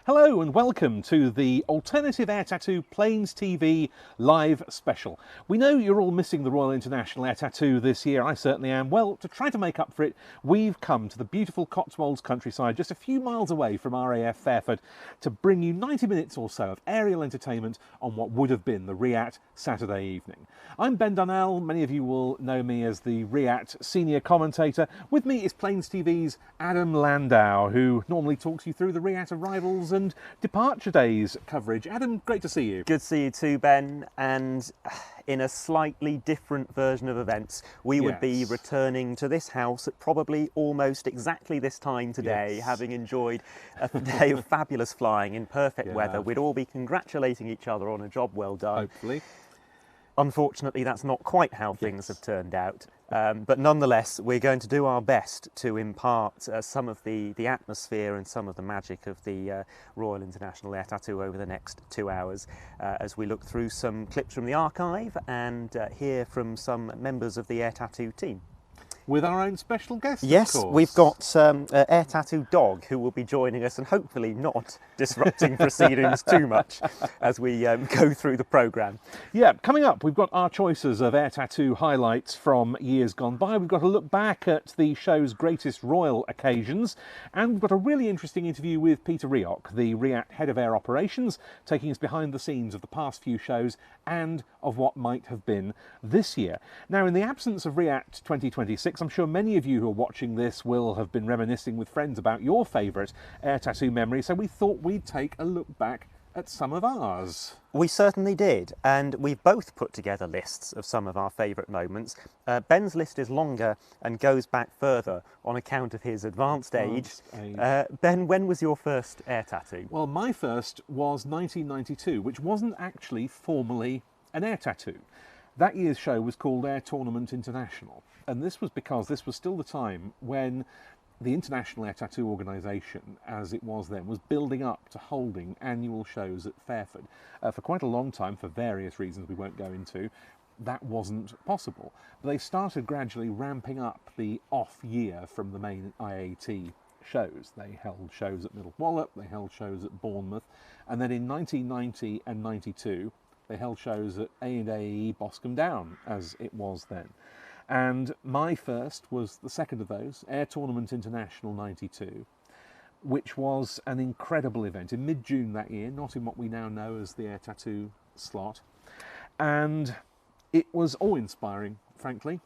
Hello and welcome to the Alternative Air Tattoo PlanesTV live special. We know you're all missing the Royal International Air Tattoo this year, I certainly am. Well, to try to make up for it, we've come to the beautiful Cotswolds countryside just a few miles away from RAF Fairford to bring you 90 minutes or so of aerial entertainment on what would have been the RIAT Saturday evening. I'm Ben Dunnell, many of you will know me as the RIAT senior commentator. With me is PlanesTV's Adam Landau, who normally talks you through the RIAT arrivals and departure days coverage. Adam, great to see you. Good to see you too, Ben, and in a slightly different version of events, we would be returning to this house at probably almost exactly this time today, having enjoyed a day of fabulous flying in perfect weather. We'd all be congratulating each other on a job well done. Hopefully. Unfortunately, that's not quite how things have turned out. But nonetheless, we're going to do our best to impart some of the atmosphere and some of the magic of the Royal International Air Tattoo over the next 2 hours as we look through some clips from the archive and hear from some members of the Air Tattoo team. With our own special guest, yes, of course. We've got Air Tattoo Dog who will be joining us and hopefully not disrupting proceedings too much as we go through the programme. Yeah, coming up, we've got our choices of Air Tattoo highlights from years gone by. We've got a look back at the show's greatest royal occasions, and we've got a really interesting interview with Peter Rioch, the RIAT Head of Air Operations, taking us behind the scenes of the past few shows and of what might have been this year. Now, in the absence of RIAT 2026, I'm sure many of you who are watching this will have been reminiscing with friends about your favourite air tattoo memories, so we thought we'd take a look back at some of ours. We certainly did, and we've both put together lists of some of our favourite moments. Ben's list is longer and goes back further on account of his advanced age. Ben, when was your first air tattoo? Well, my first was 1992, which wasn't actually formally an air tattoo. That year's show was called Air Tournament International, and this was because this was still the time when the International Air Tattoo Organisation, as it was then, was building up to holding annual shows at Fairford. For quite a long time, for various reasons we won't go into, that wasn't possible. But they started gradually ramping up the off year from the main IAT shows. They held shows at Middle Wallop, they held shows at Bournemouth, and then in 1990 and 92, they held shows at A&AE Boscombe Down, as it was then. And my first was the second of those, Air Tournament International 92, which was an incredible event in mid-June that year, not in what we now know as the Air Tattoo slot. And it was awe-inspiring, frankly,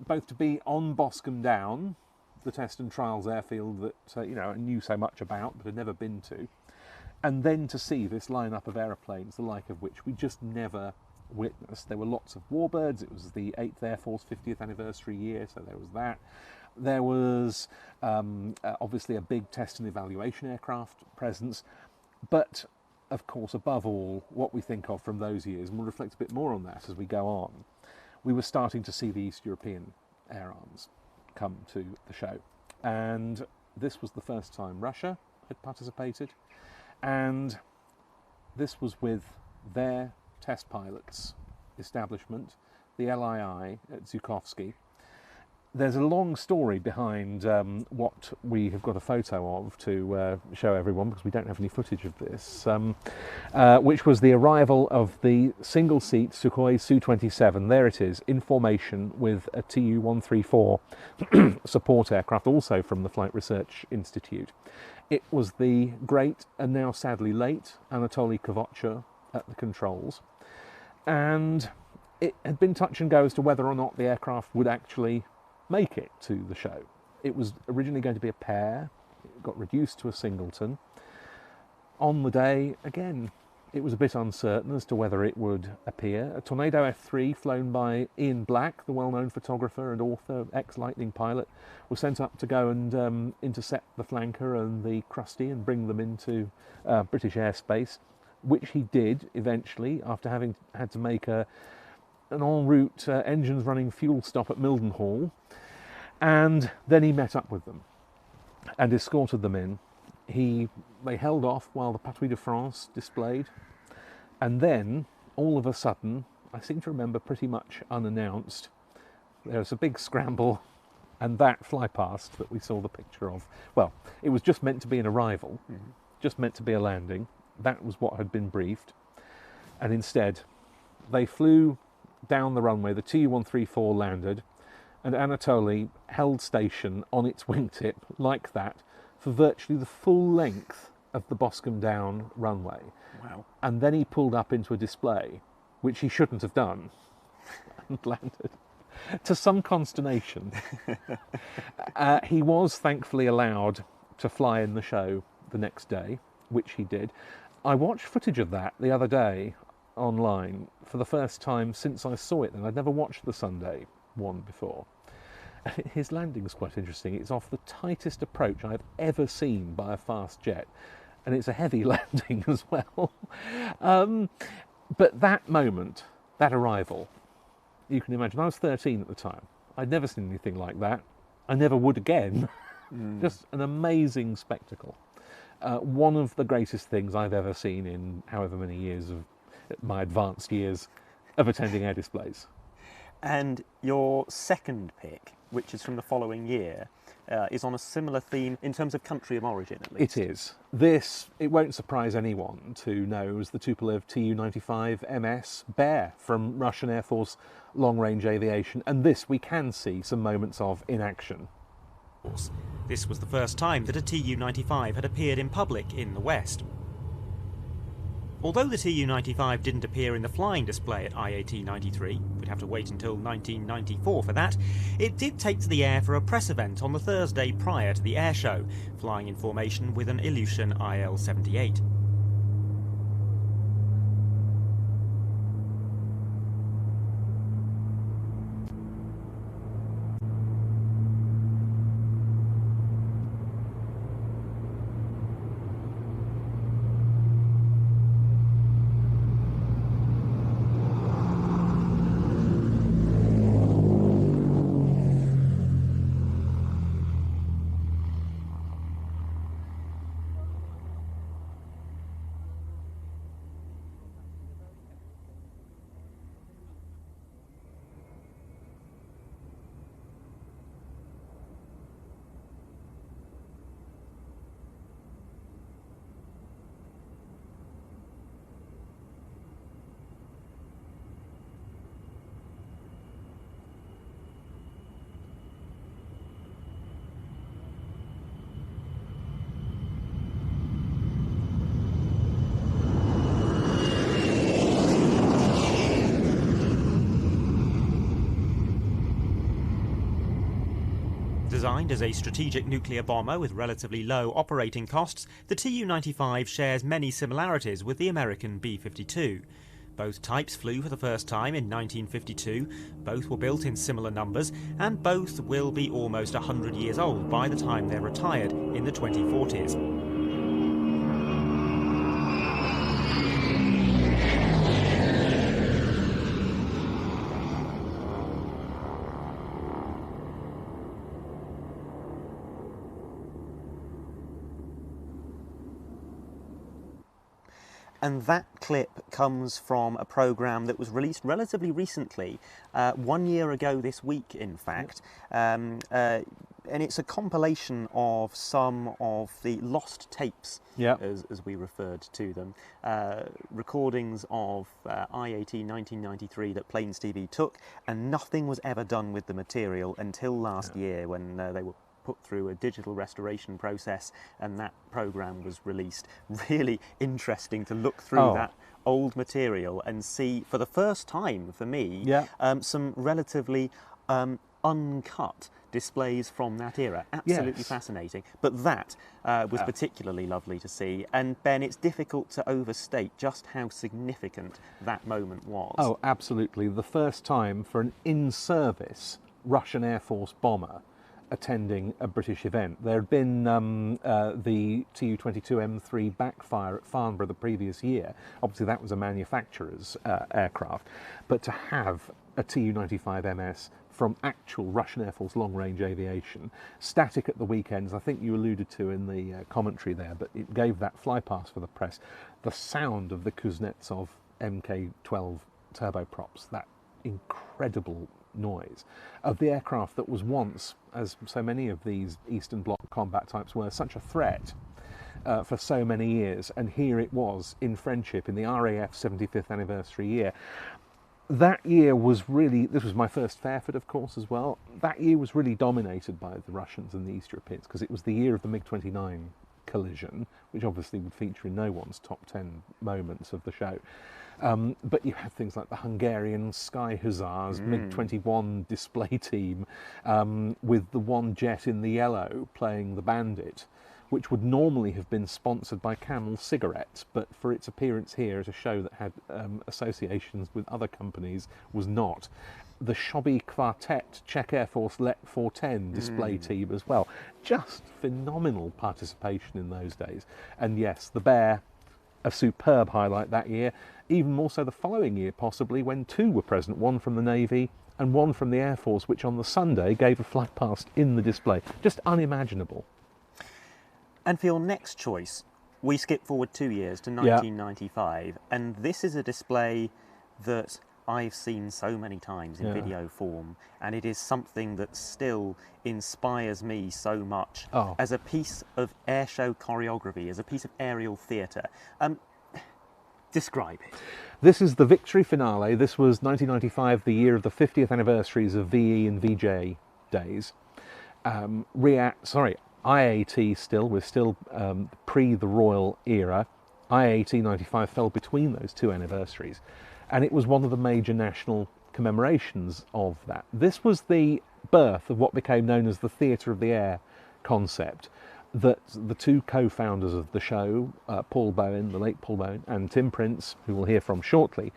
both to be on Boscombe Down, the test and trials airfield that I knew so much about but had never been to, and then to see this lineup of aeroplanes, the like of which we just never witnessed. There were lots of warbirds. It was the 8th Air Force 50th anniversary year, so there was that. There was obviously a big test and evaluation aircraft presence, but of course, above all, what we think of from those years, and we'll reflect a bit more on that as we go on, we were starting to see the East European air arms come to the show. And this was the first time Russia had participated, and this was with their test pilots establishment, the LII at Zhukovsky. There's a long story behind what we have got a photo of to show everyone, because we don't have any footage of this, which was the arrival of the single-seat Sukhoi Su-27. There it is, in formation with a Tu-134 support aircraft, also from the Flight Research Institute. It was the great, and now sadly late, Anatoly Kovotcha at the controls, and it had been touch and go as to whether or not the aircraft would actually make it to the show. It was originally going to be a pair. It got reduced to a singleton. On the day, again, it was a bit uncertain as to whether it would appear. A Tornado F3 flown by Ian Black, the well-known photographer and author, ex-Lightning pilot, was sent up to go and intercept the flanker and the Krusty and bring them into British airspace, which he did eventually, after having had to make an en route engines running fuel stop at Mildenhall. And then he met up with them and escorted them in. They held off while the Patrouille de France displayed, and then all of a sudden, I seem to remember pretty much unannounced, there was a big scramble, and that fly past that we saw the picture of, well, it was just meant to be an arrival, just meant to be a landing. That was what had been briefed. And instead, they flew down the runway, the Tu-134 landed, and Anatoly held station on its wingtip like that for virtually the full length of the Boscombe Down runway. Wow. And then he pulled up into a display, which he shouldn't have done, and landed. To some consternation. He was thankfully allowed to fly in the show the next day, which he did. I watched footage of that the other day online for the first time since I saw it then. I'd never watched the Sunday one before. His landing's quite interesting. It's off the tightest approach I've ever seen by a fast jet, and it's a heavy landing as well. But that moment, that arrival, you can imagine, I was 13 at the time. I'd never seen anything like that. I never would again. Just an amazing spectacle. One of the greatest things I've ever seen in however many years of my advanced years of attending air displays. And your second pick, which is from the following year, is on a similar theme in terms of country of origin, at least. It is. This, it won't surprise anyone to know, is the Tupolev Tu-95 MS Bear from Russian Air Force long-range aviation, and this we can see some moments of in action. This was the first time that a Tu-95 had appeared in public in the West. Although the Tu-95 didn't appear in the flying display at IAT 93, we'd have to wait until 1994 for that, it did take to the air for a press event on the Thursday prior to the air show, flying in formation with an Ilyushin IL-78. Designed as a strategic nuclear bomber with relatively low operating costs, the Tu-95 shares many similarities with the American B-52. Both types flew for the first time in 1952, both were built in similar numbers, and both will be almost 100 years old by the time they're retired in the 2040s. And that clip comes from a programme that was released relatively recently, 1 year ago this week, in fact. And it's a compilation of some of the lost tapes, as we referred to them, recordings of IAT 1993 that PlanesTV took, and nothing was ever done with the material until last year when they were put through a digital restoration process and that programme was released. Really interesting to look through that old material and see, for the first time for me, some relatively uncut displays from that era. Absolutely fascinating. But that was particularly lovely to see. And Ben, it's difficult to overstate just how significant that moment was. Oh, absolutely. The first time for an in-service Russian Air Force bomber attending a British event. There had been the Tu-22M3 backfire at Farnborough the previous year. Obviously that was a manufacturer's aircraft, but to have a Tu-95 MS from actual Russian Air Force long-range aviation, static at the weekends, I think you alluded to in the commentary there, but it gave that flypast for the press. The sound of the Kuznetsov Mk-12 turboprops, that incredible noise of the aircraft that was once, as so many of these Eastern Bloc combat types were, such a threat. for so many years, and here it was in friendship in the RAF 75th anniversary year. That year was really, this was my first Fairford, of course, as well. That year was really dominated by the Russians and the East Europeans, because it was the year of the MiG-29 collision, which obviously would feature in no one's top 10 moments of the show. But you had things like the Hungarian Sky Hussars, MiG-21 display team, with the one jet in the yellow playing the Bandit, which would normally have been sponsored by Camel cigarettes, but for its appearance here as a show that had associations with other companies was not. The Shobby Quartet Czech Air Force Let 410 display team as well. Just phenomenal participation in those days. And yes, the Bear, a superb highlight that year, even more so the following year possibly, when two were present, one from the Navy and one from the Air Force, which on the Sunday gave a flight past in the display. Just unimaginable. And for your next choice, we skip forward 2 years to 1995, and this is a display that I've seen so many times in video form, and it is something that still inspires me so much as a piece of airshow choreography, as a piece of aerial theatre. Describe it. This is the victory finale. This was 1995, the year of the 50th anniversaries of VE and VJ days. IAT still, we're still pre the Royal era. IAT 95 fell between those two anniversaries, and it was one of the major national commemorations of that. This was the birth of what became known as the Theatre of the Air concept, that the two co-founders of the show, Paul Bowen, the late Paul Bowen, and Tim Prince, who we'll hear from shortly,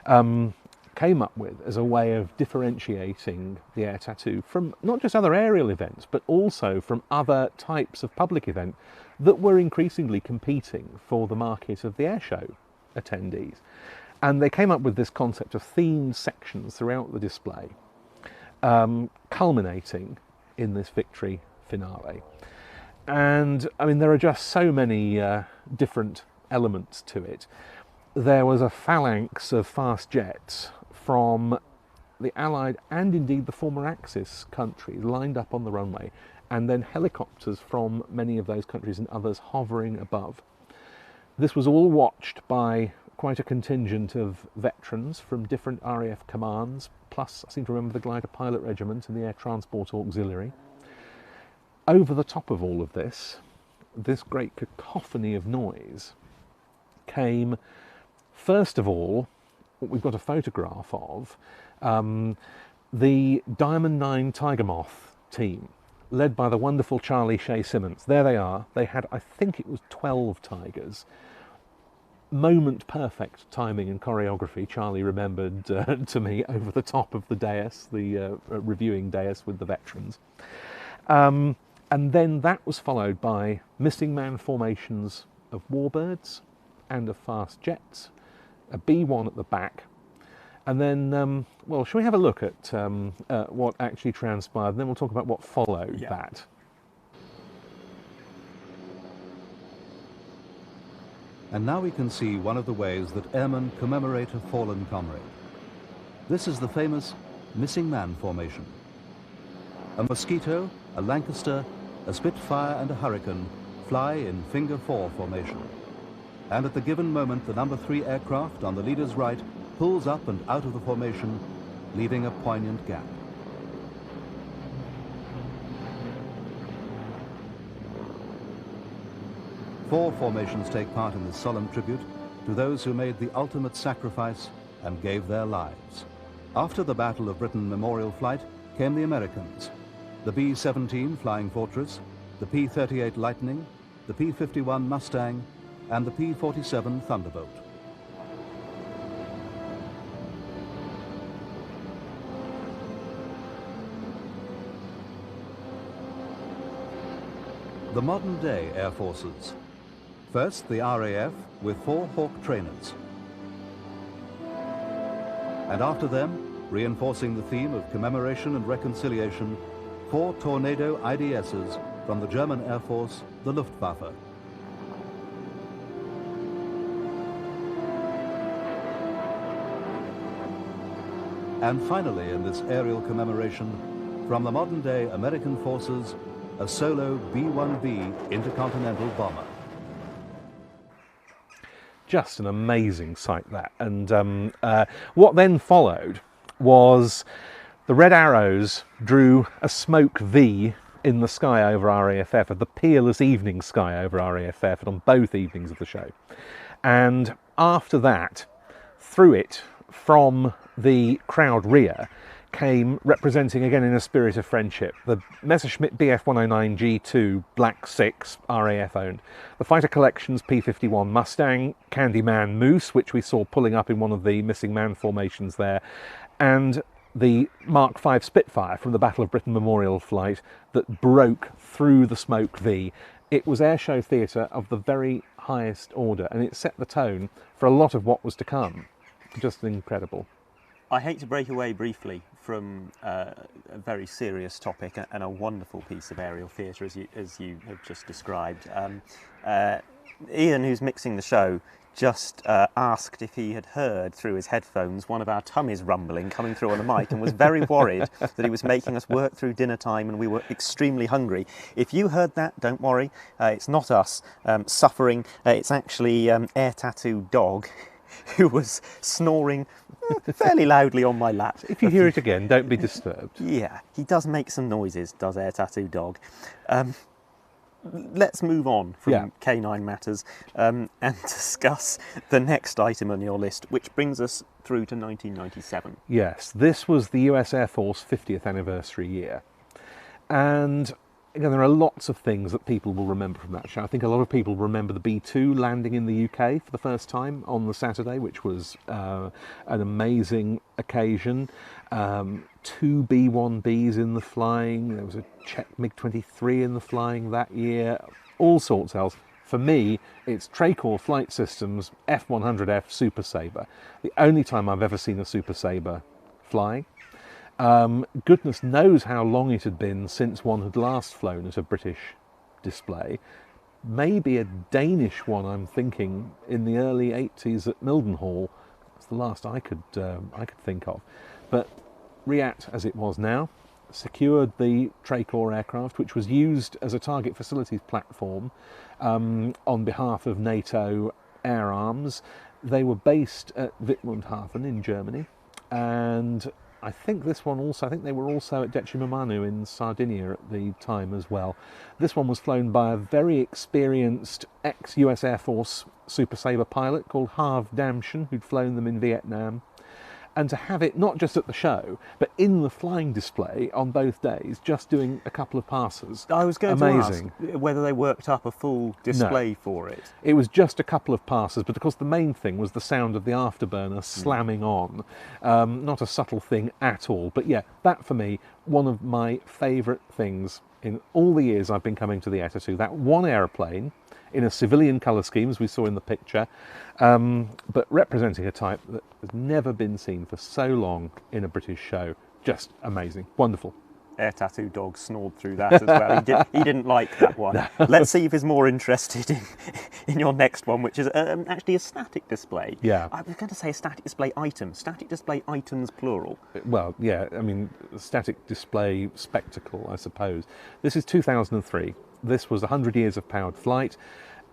came up with as a way of differentiating the air tattoo from not just other aerial events, but also from other types of public event that were increasingly competing for the market of the air show attendees. And they came up with this concept of themed sections throughout the display, culminating in this victory finale. And I mean, there are just so many different elements to it. There was a phalanx of fast jets from the Allied and indeed the former Axis countries lined up on the runway, and then helicopters from many of those countries and others hovering above. This was all watched by quite a contingent of veterans from different RAF commands, plus I seem to remember the Glider Pilot Regiment and the Air Transport Auxiliary. Over the top of all of this great cacophony of noise came, first of all, what we've got a photograph of, the Diamond 9 Tiger Moth team, led by the wonderful Charlie Shea Simmons. There they are. They had, I think it was 12 Tigers. Moment perfect timing and choreography, Charlie remembered to me, over the top of the dais, the reviewing dais with the veterans. And then that was followed by missing man formations of warbirds and of fast jets, a B1 at the back, and then, well, shall we have a look at what actually transpired, and then we'll talk about what followed that. And now we can see one of the ways that airmen commemorate a fallen comrade. This is the famous missing man formation. A Mosquito, a Lancaster, a Spitfire and a Hurricane fly in finger 4 formation. And at the given moment, the number 3 aircraft on the leader's right pulls up and out of the formation, leaving a poignant gap. Four formations take part in this solemn tribute to those who made the ultimate sacrifice and gave their lives. After the Battle of Britain Memorial Flight came the Americans, the B-17 Flying Fortress, the P-38 Lightning, the P-51 Mustang, and the P-47 Thunderbolt. The modern-day Air Forces. First, the RAF with 4 Hawk trainers. And after them, reinforcing the theme of commemoration and reconciliation, 4 Tornado IDSs from the German Air Force, the Luftwaffe. And finally, in this aerial commemoration, from the modern-day American forces, a solo B-1B intercontinental bomber. just an amazing sight, that. And what then followed was the red arrows drew a smoke V in the sky over RAFF, of the peerless evening sky over RAFF, and on both evenings of the show. And after that, through it, from the crowd rear, came, representing again in a spirit of friendship, the Messerschmitt Bf 109 G2 Black 6 RAF owned, the Fighter Collections P51 Mustang, Candyman Moose, which we saw pulling up in one of the missing man formations there, and the Mark V Spitfire from the Battle of Britain Memorial flight that broke through the smoke V. It was airshow theatre of the very highest order, and it set the tone for a lot of what was to come. Just incredible. I hate to break away briefly from a very serious topic and a wonderful piece of aerial theatre, as you have just described. Ian, who's mixing the show, just asked if he had heard through his headphones one of our tummies rumbling coming through on the mic, and was very worried that he was making us work through dinner time and we were extremely hungry. If you heard that, don't worry, it's not us suffering, it's actually Air Tattoo Dog, who was snoring fairly loudly on my lap. If you hear it again, don't be disturbed. Yeah, he does make some noises, does Air Tattoo Dog. Let's move on from canine matters and discuss the next item on your list, which brings us through to 1997. Yes, this was the US Air Force 50th anniversary year. And again, there are lots of things that people will remember from that show. I think a lot of people remember the B-2 landing in the UK for the first time on the Saturday, which was an amazing occasion. 2 B-1Bs in the flying. There was a Czech MiG-23 in the flying that year. All sorts else. For me, it's Tracor Flight Systems F-100F Super Sabre. The only time I've ever seen a Super Sabre flying. Goodness knows how long it had been since one had last flown at a British display. Maybe a Danish one, I'm thinking, in the early 80s at Mildenhall. That's the last I could think of. But RIAT, as it was now, secured the Tracor aircraft, which was used as a target facilities platform on behalf of NATO Air Arms. They were based at Wittmundhafen in Germany, and I think this one also, I think they were also at Decimumanu in Sardinia at the time as well. This one was flown by a very experienced ex-US Air Force Super Sabre pilot called Harve Damschen, who'd flown them in Vietnam. And to have it not just at the show, but in the flying display on both days, just doing a couple of passes. I was going to ask whether they worked up a full display for it. It was just a couple of passes, but of course the main thing was the sound of the afterburner slamming on. Not a subtle thing at all. But yeah, that for me, one of my favourite things in all the years I've been coming to the Attitude. That one aeroplane in a civilian colour scheme, as we saw in the picture, but representing a type that has never been seen for so long in a British show. Just amazing, wonderful. Air Tattoo Dog snored through that as well. He didn't like that one. No. Let's see if he's more interested in your next one, which is actually a static display. Yeah. I was going to say a static display item. Static display items, plural. Well, yeah, I mean, static display spectacle, I suppose. This is 2003. This was 100 years of powered flight.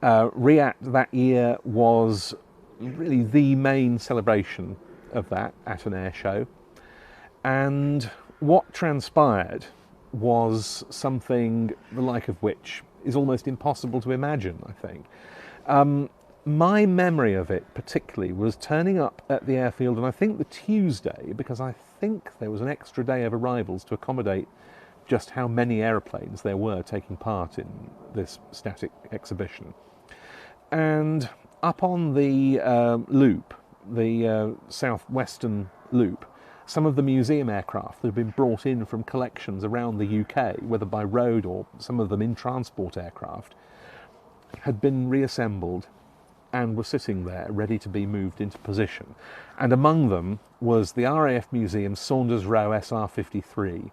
RIAT that year was really the main celebration of that at an air show. And what transpired was something the like of which is almost impossible to imagine, I think. My memory of it particularly was turning up at the airfield, and I think the Tuesday, because I think there was an extra day of arrivals to accommodate just how many aeroplanes there were taking part in this static exhibition. And up on the loop, the southwestern loop, some of the museum aircraft that had been brought in from collections around the UK, whether by road or some of them in transport aircraft, had been reassembled and were sitting there ready to be moved into position. And among them was the RAF Museum Saunders Row SR-53.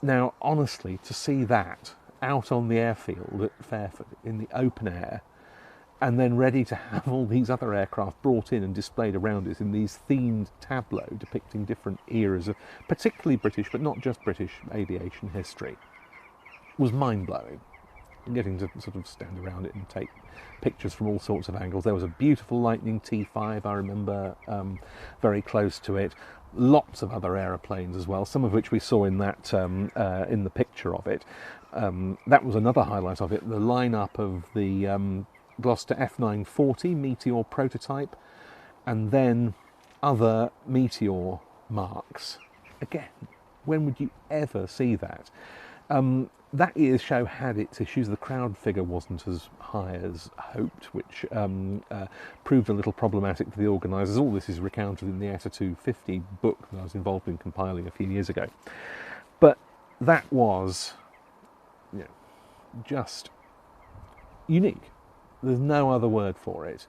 Now, honestly, to see that out on the airfield at Fairford in the open air, and then ready to have all these other aircraft brought in and displayed around it in these themed tableaux depicting different eras of particularly British, but not just British, aviation history, was mind-blowing. getting to sort of stand around it and take pictures from all sorts of angles. There was a beautiful Lightning T5, I remember, very close to it. Lots of other aeroplanes as well, some of which we saw in that in the picture of it. That was another highlight of it, the lineup of the Gloucester F940 Meteor prototype, and then other Meteor marks. Again, when would you ever see that? That year's show had its issues. The crowd figure wasn't as high as hoped, which proved a little problematic for the organisers. All this is recounted in the ETA 250 book that I was involved in compiling a few years ago. But that was, you know, just unique. There's no other word for it.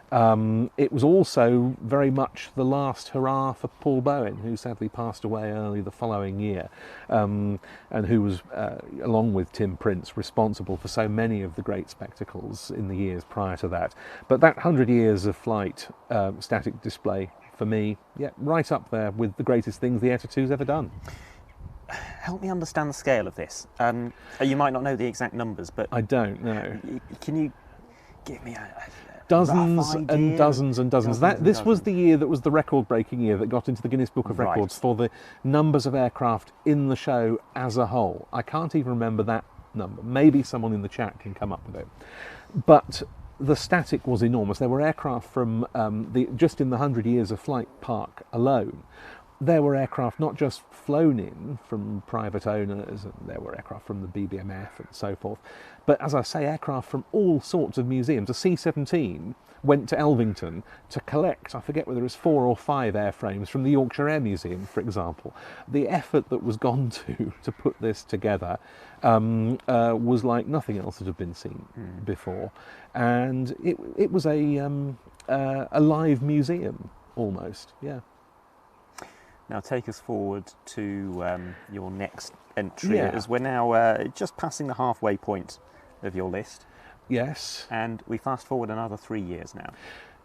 It was also very much the last hurrah for Paul Bowen, who sadly passed away early the following year, and who was, along with Tim Prince, responsible for so many of the great spectacles in the years prior to that. But that 100 years of flight static display, for me, yeah, right up there with the greatest things the ETA 2's ever done. Help me understand the scale of this. You might not know the exact numbers, but I don't know. Can you give me a dozens and dozens and dozens. This was the year that was the record-breaking year that got into the Guinness Book of Records for the numbers of aircraft in the show as a whole. I can't even remember that number. Maybe someone in the chat can come up with it. But the static was enormous. There were aircraft from just in the 100 years of flight park alone. There were aircraft not just flown in from private owners, and there were aircraft from the BBMF and so forth, but as I say, aircraft from all sorts of museums. A C-17 went to Elvington to collect, I forget whether it was 4 or 5 airframes from the Yorkshire Air Museum, for example. The effort that was gone to put this together was like nothing else that had been seen before, and it was a live museum almost, yeah. Now take us forward to your next entry, as we're now just passing the halfway point of your list. Yes. And we fast forward another 3 years now.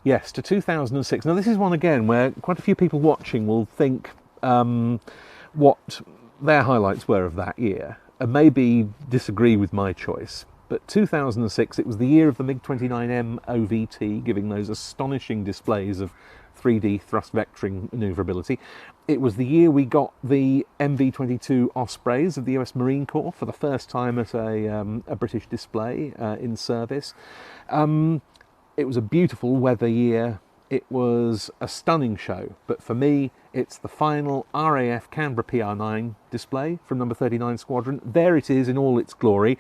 Yes, to 2006. Now this is one again where quite a few people watching will think what their highlights were of that year, and maybe disagree with my choice. But 2006, it was the year of the MiG-29M OVT, giving those astonishing displays of 3D thrust vectoring manoeuvrability. It was the year we got the MV-22 Ospreys of the US Marine Corps for the first time at a British display in service. It was a beautiful weather year. It was a stunning show, but for me, it's the final RAF Canberra PR9 display from number 39 Squadron. There it is in all its glory.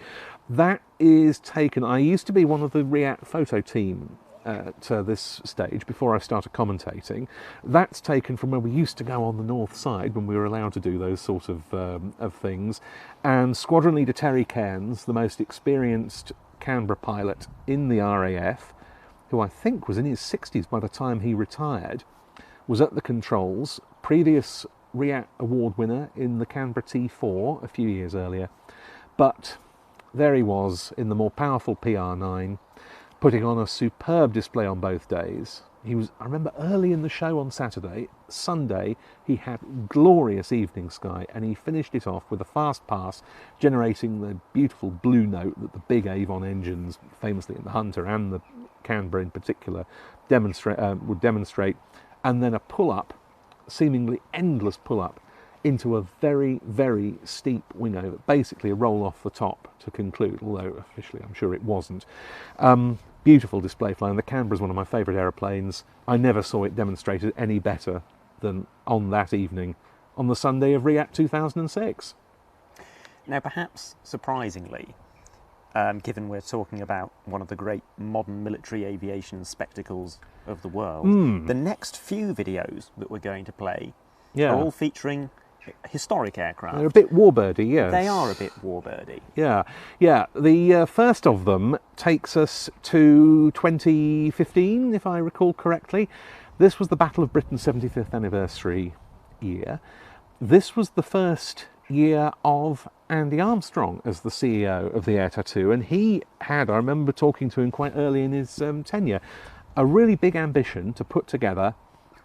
That is taken, I used to be one of the RIAT photo team at this stage before I started commentating. That's taken from where we used to go on the north side when we were allowed to do those sort of things. And Squadron Leader Terry Cairns, the most experienced Canberra pilot in the RAF, who I think was in his 60s by the time he retired, was at the controls, previous RIAT award winner in the Canberra T4 a few years earlier. But there he was in the more powerful PR9, putting on a superb display on both days. He was, I remember early in the show on Saturday, Sunday, he had glorious evening sky, and he finished it off with a fast pass, generating the beautiful blue note that the big Avon engines, famously in the Hunter and the Canberra in particular, would demonstrate, and then a pull-up, seemingly endless pull-up, into a very, very steep wing over, basically a roll off the top to conclude, although officially I'm sure it wasn't. Beautiful display flying. The Canberra is one of my favourite aeroplanes. I never saw it demonstrated any better than on that evening, on the Sunday of RIAT 2006. Now, perhaps surprisingly, given we're talking about one of the great modern military aviation spectacles of the world, the next few videos that we're going to play are all featuring historic aircraft. They're a bit warbirdy, yes. They are a bit warbirdy. Yeah, yeah. The first of them takes us to 2015, if I recall correctly. This was the Battle of Britain's 75th anniversary year. This was the first year of Andy Armstrong as the CEO of the ETA 2, and he had, I remember talking to him quite early in his tenure, a really big ambition to put together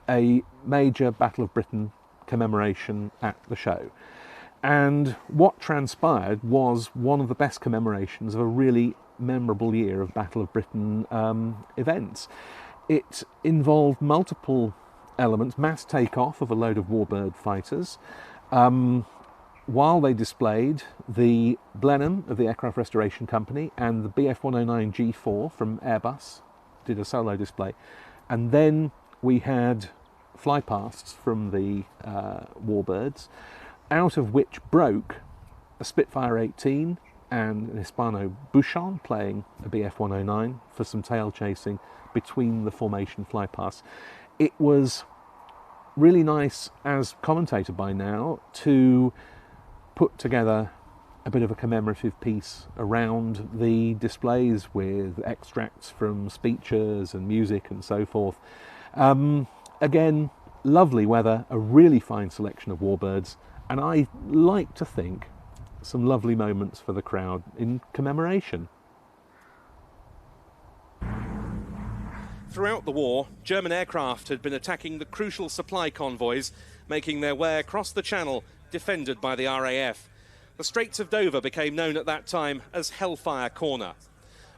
a major Battle of Britain commemoration at the show. And what transpired was one of the best commemorations of a really memorable year of Battle of Britain events. It involved multiple elements, mass takeoff of a load of warbird fighters, while they displayed the Blenheim of the Aircraft Restoration Company and the Bf-109 G4 from Airbus did a solo display. And then we had flypasts from the warbirds, out of which broke a Spitfire 18 and an Hispano Bouchon playing a Bf-109 for some tail chasing between the formation flypasts. It was really nice as commentator by now to put together a bit of a commemorative piece around the displays with extracts from speeches and music and so forth. Again, lovely weather, a really fine selection of warbirds, and I like to think some lovely moments for the crowd in commemoration. Throughout the war, German aircraft had been attacking the crucial supply convoys, making their way across the Channel, defended by the RAF. The Straits of Dover became known at that time as Hellfire Corner.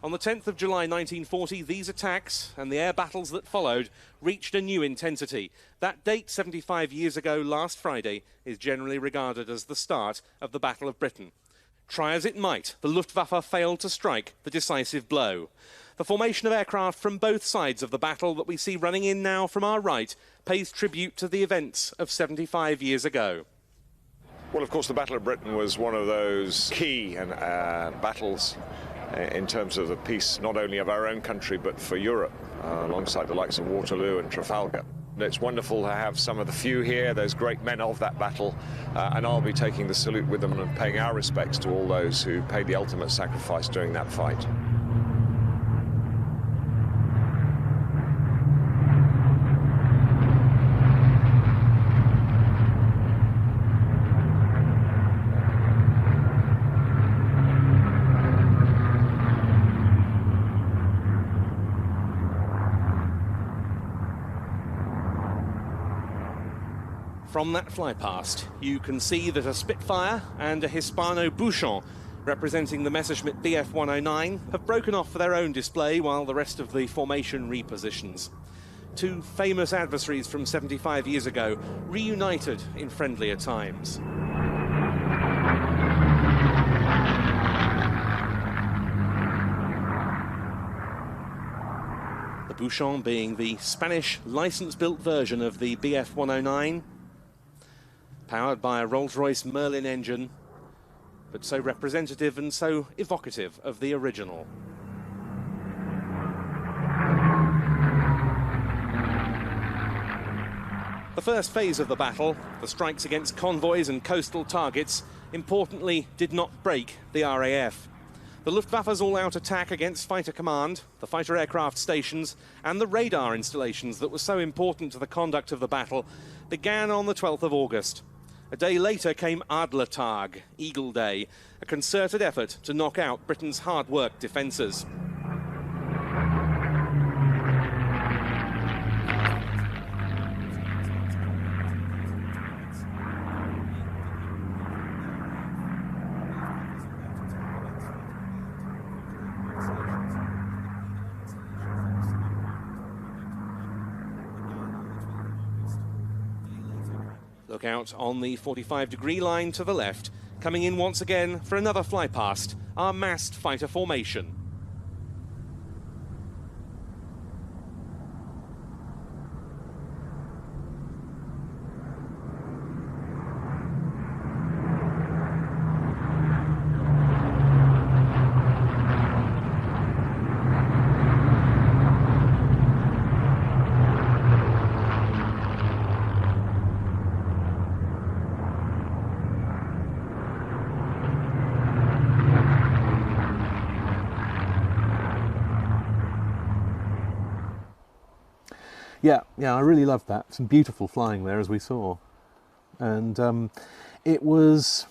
On the 10th of July 1940, these attacks and the air battles that followed reached a new intensity. That date, 75 years ago, last Friday, is generally regarded as the start of the Battle of Britain. Try as it might, the Luftwaffe failed to strike the decisive blow. The formation of aircraft from both sides of the battle that we see running in now from our right pays tribute to the events of 75 years ago. Well, of course, the Battle of Britain was one of those key battles in terms of the peace, not only of our own country, but for Europe, alongside the likes of Waterloo and Trafalgar. It's wonderful to have some of the few here, those great men of that battle, and I'll be taking the salute with them and paying our respects to all those who paid the ultimate sacrifice during that fight. From that flypast, you can see that a Spitfire and a Hispano Bouchon, representing the Messerschmitt Bf-109, have broken off for their own display while the rest of the formation repositions. Two famous adversaries from 75 years ago, reunited in friendlier times. The Bouchon being the Spanish license-built version of the Bf-109, powered by a Rolls-Royce Merlin engine, but so representative and so evocative of the original. The first phase of the battle, the strikes against convoys and coastal targets, importantly did not break the RAF. The Luftwaffe's all-out attack against Fighter Command, the fighter aircraft stations, and the radar installations that were so important to the conduct of the battle began on the 12th of August. A day later came Adlertag, Eagle Day, a concerted effort to knock out Britain's hard-worked defences. Look out on the 45-degree line to the left, coming in once again for another flypast, our massed fighter formation. Yeah, I really loved that. Some beautiful flying there, as we saw. And it was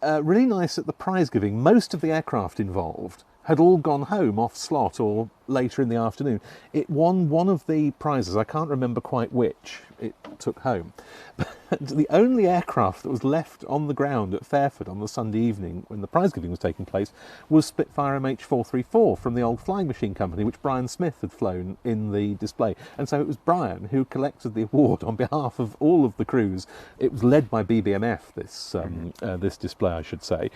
really nice at the prize giving. Most of the aircraft involved had all gone home off slot or later in the afternoon. It won one of the prizes, I can't remember quite which it took home. But the only aircraft that was left on the ground at Fairford on the Sunday evening when the prize giving was taking place was Spitfire MH434 from the old Flying Machine Company, which Brian Smith had flown in the display. And so it was Brian who collected the award on behalf of all of the crews. It was led by BBMF, this display, I should say.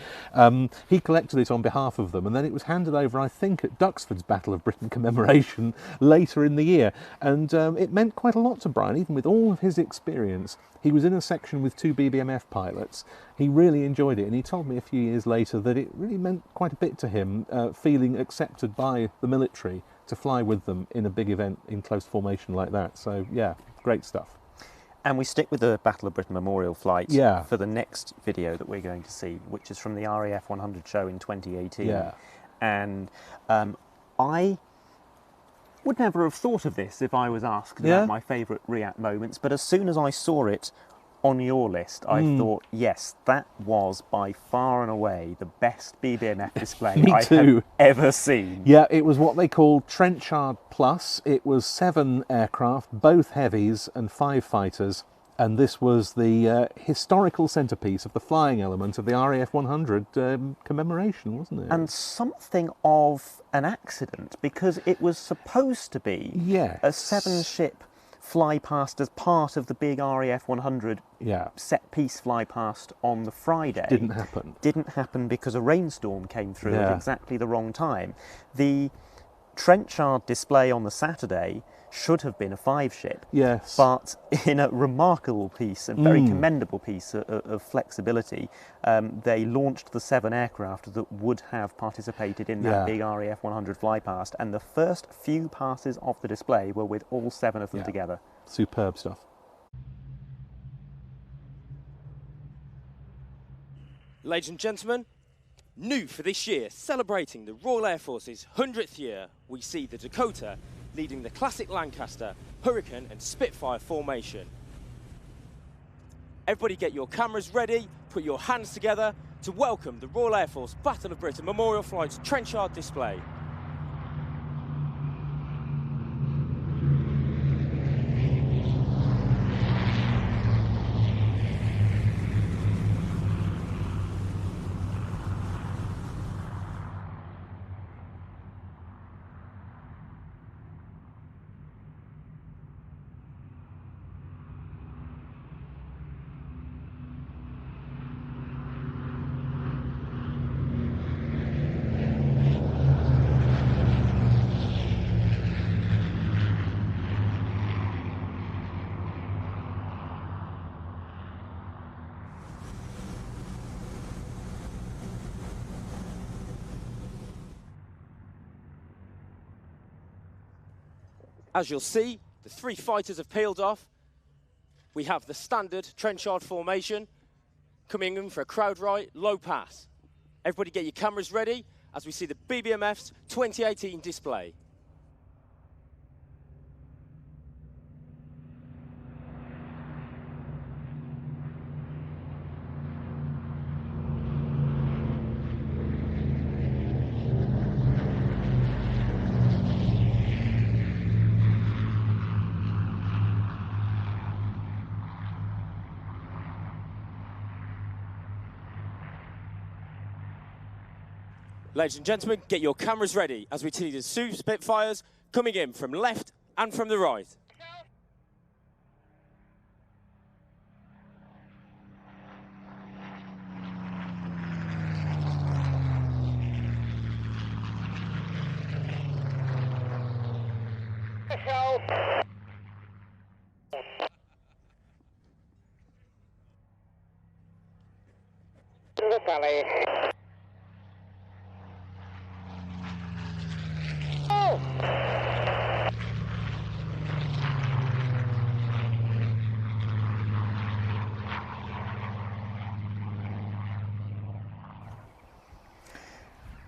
He collected it on behalf of them, and then it was handed over, I think, at Duxford's Battle of Britain commemoration later in the year. And it meant quite a lot to Brian, even with all of his experience. He was in a section with 2 BBMF pilots. He really enjoyed it, and he told me a few years later that it really meant quite a bit to him, feeling accepted by the military to fly with them in a big event in close formation like that. So yeah, great stuff. And we stick with the Battle of Britain Memorial flight for the next video that we're going to see, which is from the RAF 100 show in 2018. Yeah. And I would never have thought of this if I was asked about my favourite RIAT moments, but as soon as I saw it on your list, I thought, yes, that was by far and away the best BBMF display I have ever seen. Yeah, it was what they call Trenchard Plus. It was 7 aircraft, both heavies and 5 fighters, and this was the historical centrepiece of the flying element of the RAF 100 commemoration, wasn't it? And something of an accident, because it was supposed to be a 7-ship fly past as part of the big RAF 100 set piece fly past on the Friday. Didn't happen. Didn't happen because a rainstorm came through at exactly the wrong time. The Trenchard display on the Saturday should have been a 5-ship. Yes. But in a remarkable piece, a very commendable piece of flexibility, they launched the 7 aircraft that would have participated in that big RAF 100 fly past, and the first few passes of the display were with all 7 of them together. Superb stuff. Ladies and gentlemen, new for this year, celebrating the Royal Air Force's 100th year, we see the Dakota leading the classic Lancaster, Hurricane and Spitfire formation. Everybody get your cameras ready, put your hands together to welcome the Royal Air Force Battle of Britain Memorial Flight's Trenchard display. As you'll see, the 3 fighters have peeled off. We have the standard Trenchard formation coming in for a crowd right, low pass. Everybody get your cameras ready as we see the BBMF's 2018 display. Ladies and gentlemen, get your cameras ready as we see the 2 Spitfires coming in from left and from the right.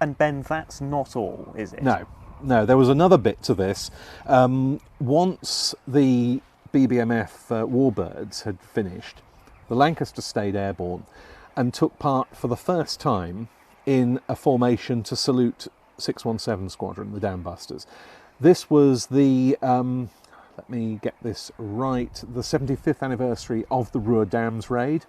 And Ben, that's not all, is it? No, there was another bit to this. Once the BBMF Warbirds had finished, the Lancaster stayed airborne and took part for the first time in a formation to salute 617 Squadron, the Dambusters. This was the, let me get this right, the 75th anniversary of the Ruhr Dams raid,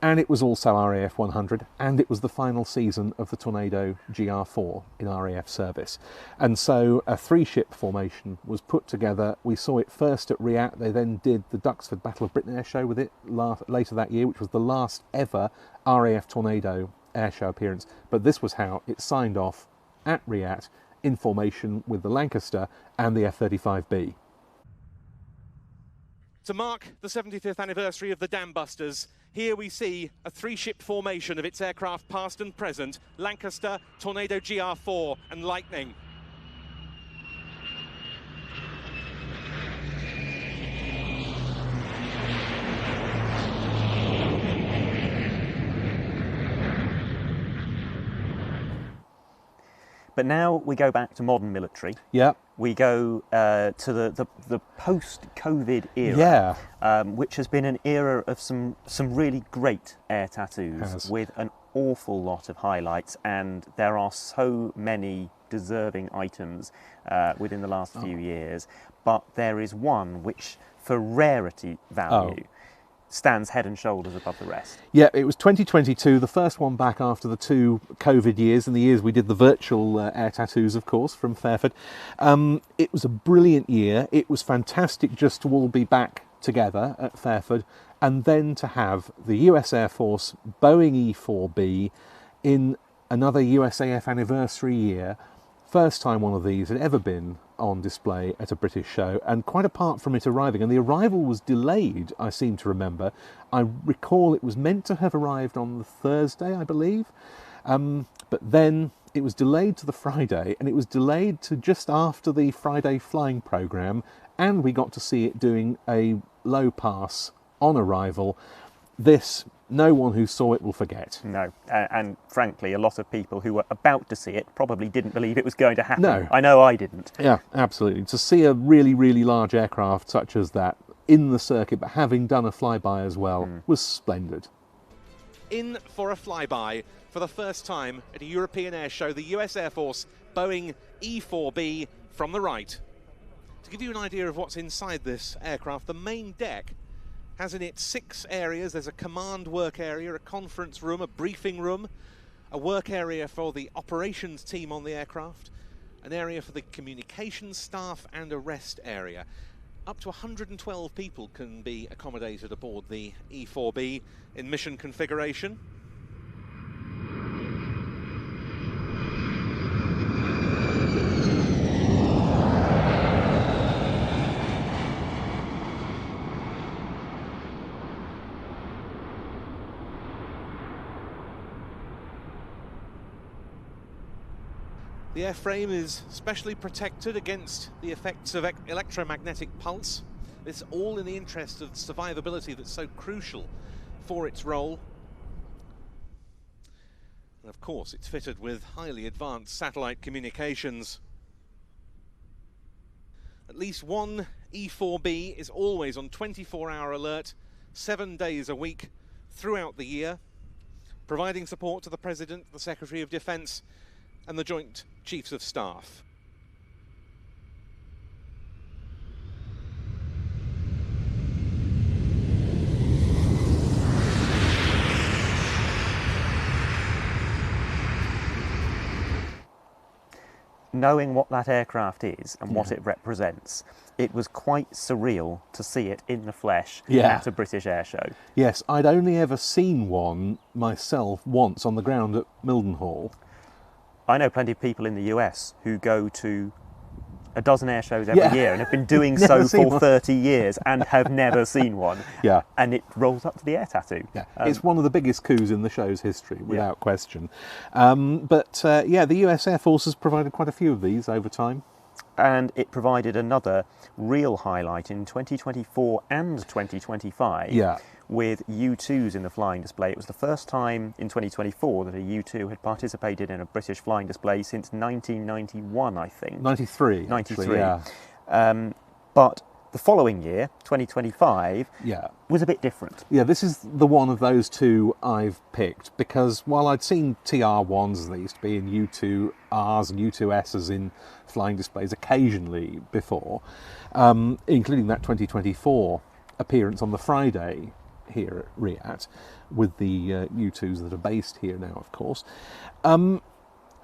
and it was also RAF 100, and it was the final season of the Tornado GR4 in RAF service. And so a 3-ship formation was put together. We saw it first at RIAT. They then did the Duxford Battle of Britain air show with it later that year, which was the last ever RAF Tornado air show appearance. But this was how it signed off at RIAT in formation with the Lancaster and the F-35B. To mark the 75th anniversary of the Dambusters, here we see a 3-ship formation of its aircraft past and present: Lancaster, Tornado GR4 and Lightning. But now we go back to modern military. Yeah. We go to the post-COVID era, which has been an era of some really great air tattoos with an awful lot of highlights, and there are so many deserving items within the last few years. But there is one which, for rarity value, stands head and shoulders above the rest. Yeah, it was 2022, the first one back after the 2 COVID years, and the years we did the virtual air tattoos, of course, from Fairford. It was a brilliant year. It was fantastic just to all be back together at Fairford, and then to have the US Air Force Boeing E-4B in another USAF anniversary year. First time one of these had ever been on display at a British show, and quite apart from it arriving, and the arrival was delayed, I seem to remember. I recall it was meant to have arrived on the Thursday, I believe, but then it was delayed to the Friday, and it was delayed to just after the Friday flying programme, and we got to see it doing a low pass on arrival. This, no one who saw it will forget. No, and frankly, a lot of people who were about to see it probably didn't believe it was going to happen. No. I know I didn't. Yeah, absolutely. To see a really, really large aircraft such as that in the circuit, but having done a flyby as well, was splendid. In for a flyby for the first time at a European air show, the US Air Force Boeing E-4B from the right. To give you an idea of what's inside this aircraft, the main deck has in it 6 areas. There's a command work area, a conference room, a briefing room, a work area for the operations team on the aircraft, an area for the communications staff, and a rest area. Up to 112 people can be accommodated aboard the E-4B in mission configuration. The airframe is specially protected against the effects of electromagnetic pulse. This all in the interest of survivability that's so crucial for its role. And of course, it's fitted with highly advanced satellite communications. At least one E-4B is always on 24-hour alert, 7 days a week throughout the year, providing support to the President, the Secretary of Defence, and the Joint Chiefs of Staff. Knowing what that aircraft is and what it represents, it was quite surreal to see it in the flesh at a British air show. Yes, I'd only ever seen one myself once on the ground at Mildenhall. I know plenty of people in the US who go to a dozen air shows every year and have been doing so for 30 years and have never seen one. Yeah. And it rolls up to the air tattoo. Yeah, it's one of the biggest coups in the show's history, without question. Yeah, the US Air Force has provided quite a few of these over time. And it provided another real highlight in 2024 and 2025 with U-2s in the flying display. It was the first time in 2024 that a U-2 had participated in a British flying display since 1991, I think. 93. 93. Actually, yeah. But The following year, 2025, was a bit different. Yeah, this is the one of those two I've picked because while I'd seen TR1s, as they used to be, in U2Rs and U2Ss in flying displays occasionally before, including that 2024 appearance on the Friday here at RIAT with the U2s that are based here now, of course.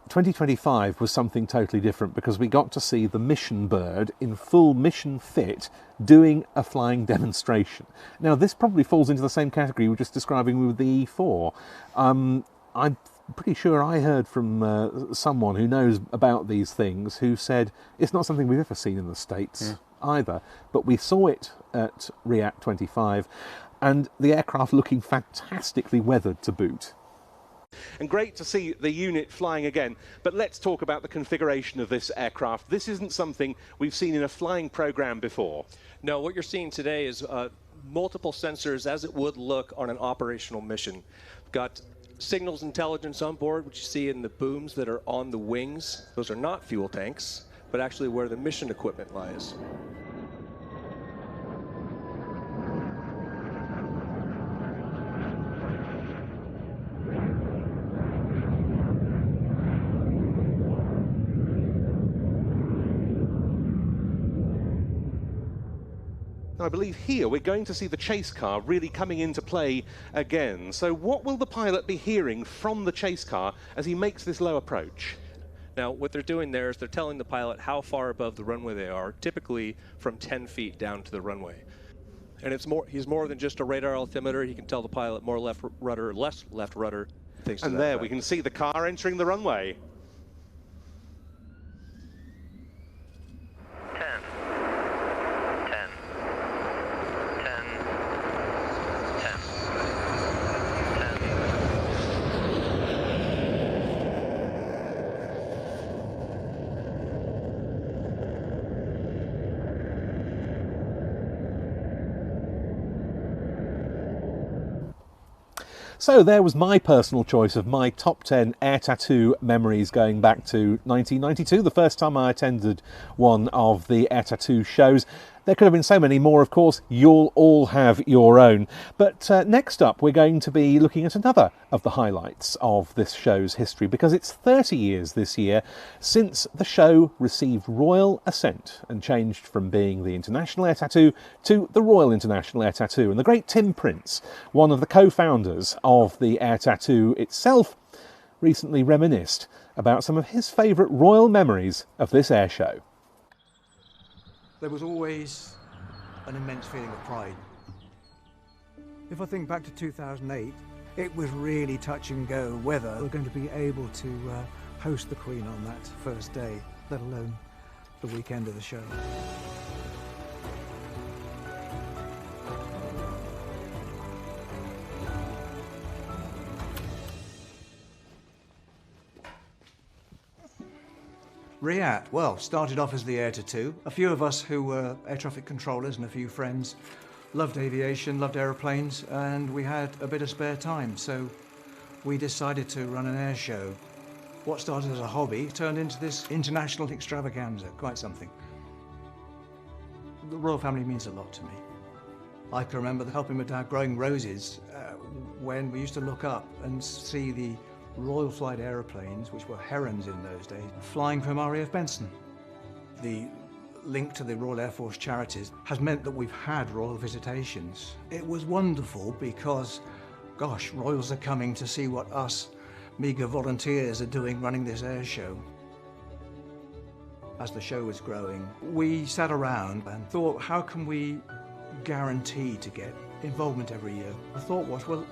2025 was something totally different because we got to see the mission bird in full mission fit doing a flying demonstration. Now, this probably falls into the same category we were just describing with the E4. I'm pretty sure I heard from someone who knows about these things who said it's not something we've ever seen in the States either, but we saw it at RIAT 25 and the aircraft looking fantastically weathered to boot. And great to see the unit flying again, but let's talk about the configuration of this aircraft. This isn't something we've seen in a flying program before. No, what you're seeing today is multiple sensors as it would look on an operational mission. We've got signals intelligence on board, which you see in the booms that are on the wings. Those are not fuel tanks, but actually where the mission equipment lies. I believe here we're going to see the chase car really coming into play again. So what will the pilot be hearing from the chase car as he makes this low approach? Now, what they're doing there is they're telling the pilot how far above the runway they are, typically from 10 feet down to the runway. And he's more than just a radar altimeter. He can tell the pilot more left rudder, less left rudder, things to that And there effect. we can see the car entering the runway. 10, 10, 10, 10, 10. So there was my personal choice of my top 10 air tattoo memories going back to 1992, the first time I attended one of the air tattoo shows. There could have been so many more, of course. You'll all have your own. But next up, we're going to be looking at another of the highlights of this show's history, because it's 30 years this year since the show received royal assent and changed from being the International Air Tattoo to the Royal International Air Tattoo. And the great Tim Prince, one of the co-founders of the Air Tattoo itself, recently reminisced about some of his favourite royal memories of this air show. There was always an immense feeling of pride. If I think back to 2008, it was really touch and go whether we're going to be able to host the Queen on that first day, let alone the weekend of the show. RIAT, well, started off as the Air Tattoo. A few of us who were air traffic controllers and a few friends loved aviation, loved aeroplanes, and we had a bit of spare time, so we decided to run an air show. What started as a hobby turned into this international extravaganza, quite something. The royal family means a lot to me. I can remember helping my dad growing roses when we used to look up and see the Royal Flight aeroplanes, which were herons in those days, flying from RAF Benson. The link to the Royal Air Force charities has meant that we've had royal visitations. It was wonderful because, gosh, royals are coming to see what us meagre volunteers are doing running this air show. As the show was growing, we sat around and thought, how can we guarantee to get involvement every year? The thought was, well,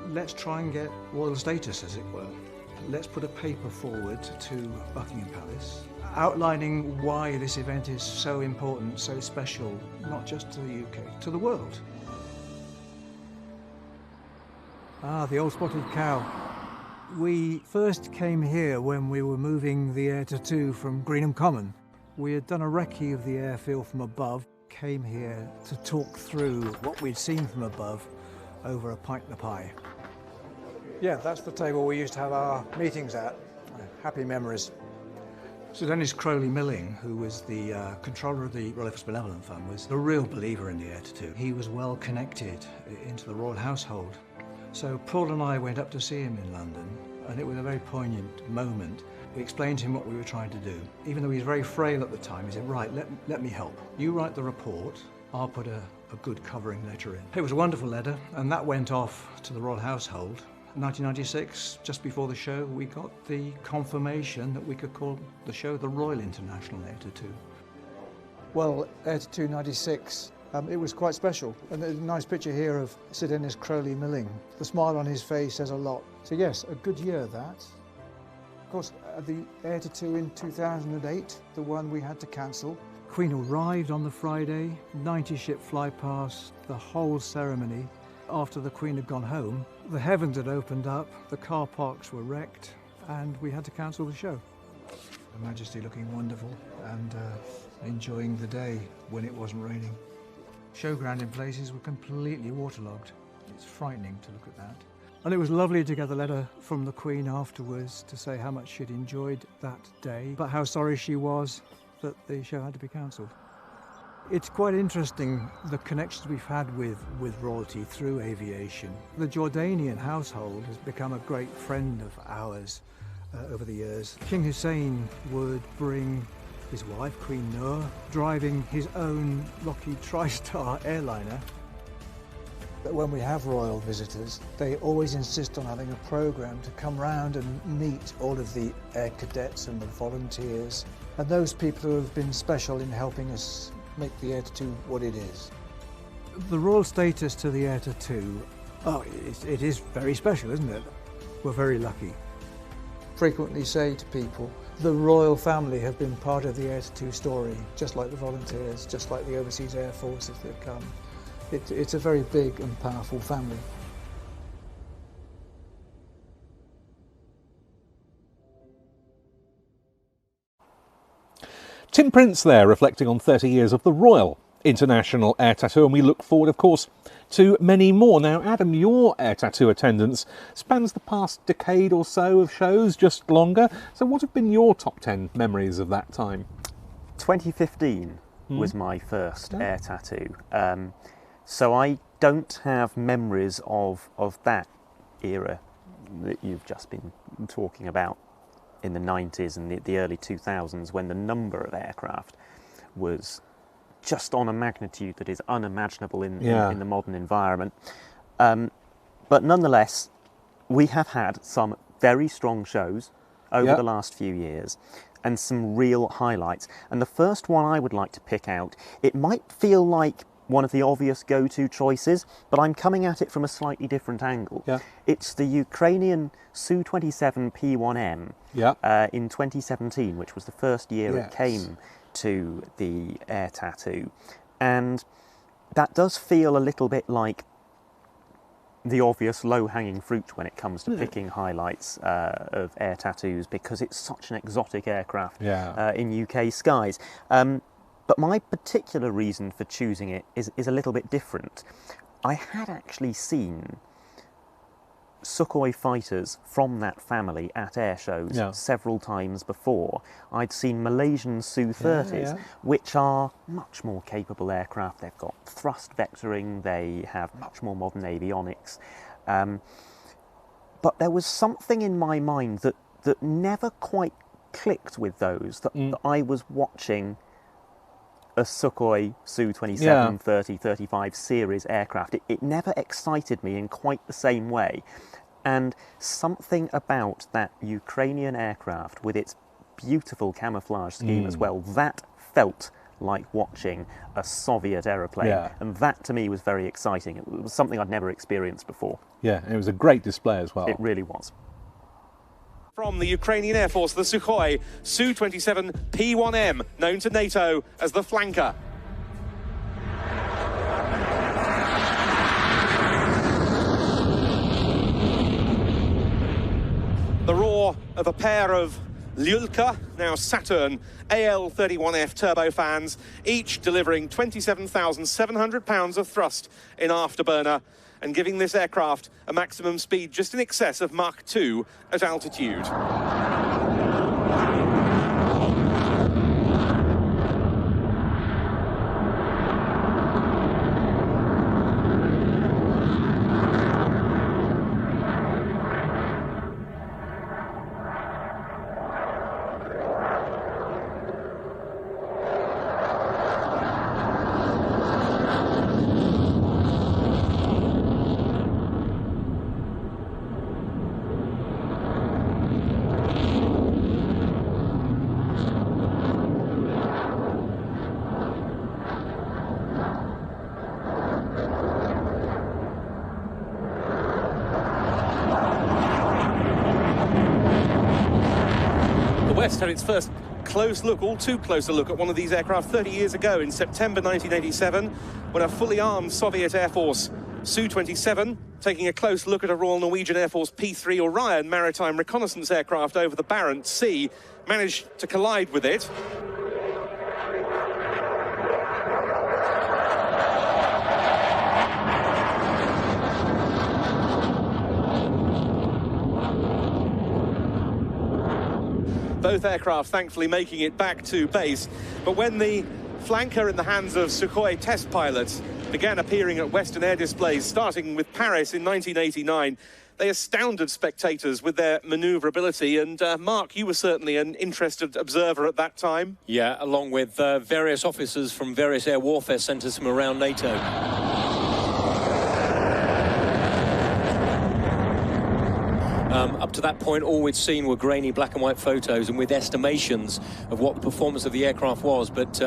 let's try and get royal status, as it were. Let's put a paper forward to Buckingham Palace outlining why this event is so important, so special, not just to the UK, to the world. Ah, the old spotted cow. We first came here when we were moving the Air Tattoo from Greenham Common. We had done a recce of the airfield from above, came here to talk through what we'd seen from above over a pint and a pie. Yeah, that's the table we used to have our meetings at. Happy memories. Sir Dennis Crowley Milling, who was the controller of the Royal Air Force Benevolent Fund, was a real believer in the Air to 2. He was well connected into the royal household. So Paul and I went up to see him in London, and it was a very poignant moment. We explained to him what we were trying to do. Even though he was very frail at the time, he said, right, let me help. You write the report, I'll put a good covering letter in. It was a wonderful letter, and that went off to the royal household. In 1996, just before the show, we got the confirmation that we could call the show the Royal International Air to 2. Well, Air to 2 96, it was quite special. And there's a nice picture here of Sir Dennis Crowley Milling. The smile on his face says a lot. So yes, a good year that. Of course, the Air to 2 in 2008, the one we had to cancel. Queen arrived on the Friday, 90-ship fly past the whole ceremony. After the Queen had gone home, the heavens had opened up, the car parks were wrecked, and we had to cancel the show. Her Majesty looking wonderful and enjoying the day when it wasn't raining. Showground in places were completely waterlogged. It's frightening to look at that. And it was lovely to get a letter from the Queen afterwards to say how much she'd enjoyed that day, but how sorry she was that the show had to be cancelled. It's quite interesting, the connections we've had with royalty through aviation. The Jordanian household has become a great friend of ours over the years. King Hussein would bring his wife, Queen Noor, driving his own Lockheed TriStar airliner. When we have royal visitors, they always insist on having a programme to come round and meet all of the air cadets and the volunteers, and those people who have been special in helping us make the Air to 2 what it is. The royal status to the Air to 2, it is very special, isn't it? We're very lucky. Frequently say to people, the royal family have been part of the Air to 2 story, just like the volunteers, just like the overseas air forces that come. It's a very big and powerful family. Tim Prince there, reflecting on 30 years of the Royal International Air Tattoo, and we look forward, of course, to many more. Now, Adam, your Air Tattoo attendance spans the past decade or so of shows, just longer. So what have been your top 10 memories of that time? 2015 was my first Air Tattoo. So I don't have memories of that era that you've just been talking about in the 90s and the early 2000s, when the number of aircraft was just on a magnitude that is unimaginable in the modern environment. But nonetheless, we have had some very strong shows over the last few years and some real highlights. And the first one I would like to pick out, it might feel like one of the obvious go-to choices, but I'm coming at it from a slightly different angle. It's the Ukrainian Su-27 P1M in 2017, which was the first year it came to the Air Tattoo. And that does feel a little bit like the obvious low-hanging fruit when it comes to picking highlights of Air Tattoos, because it's such an exotic aircraft in UK skies. But my particular reason for choosing it is a little bit different. I had actually seen Sukhoi fighters from that family at air shows several times before. I'd seen Malaysian Su-30s, which are much more capable aircraft. They've got thrust vectoring, they have much more modern avionics. But there was something in my mind that never quite clicked with those, that I was watching a Sukhoi Su-27 30, 35 series aircraft. It never excited me in quite the same way. And something about that Ukrainian aircraft, with its beautiful camouflage scheme as well, that felt like watching a Soviet aeroplane. And that to me was very exciting. It was something I'd never experienced before. Yeah, and it was a great display as well. It really was. From the Ukrainian Air Force, the Sukhoi Su-27 P1M, known to NATO as the Flanker. The roar of a pair of Lyulka, now Saturn, AL-31F turbofans, each delivering 27,700 pounds of thrust in afterburner, and giving this aircraft a maximum speed just in excess of Mach 2 at altitude. West had its first close look, all too close a look at one of these aircraft 30 years ago in September 1987, when a fully armed Soviet Air Force Su-27, taking a close look at a Royal Norwegian Air Force P-3 Orion maritime reconnaissance aircraft over the Barents Sea, managed to collide with it. Both aircraft thankfully making it back to base, but when the flanker in the hands of Sukhoi test pilots began appearing at Western air displays, starting with Paris in 1989, they astounded spectators with their manoeuvrability. And Mark, you were certainly an interested observer at that time. Yeah, along with various officers from various air warfare centres from around NATO. Up to that point, all we'd seen were grainy black and white photos and with estimations of what the performance of the aircraft was. But,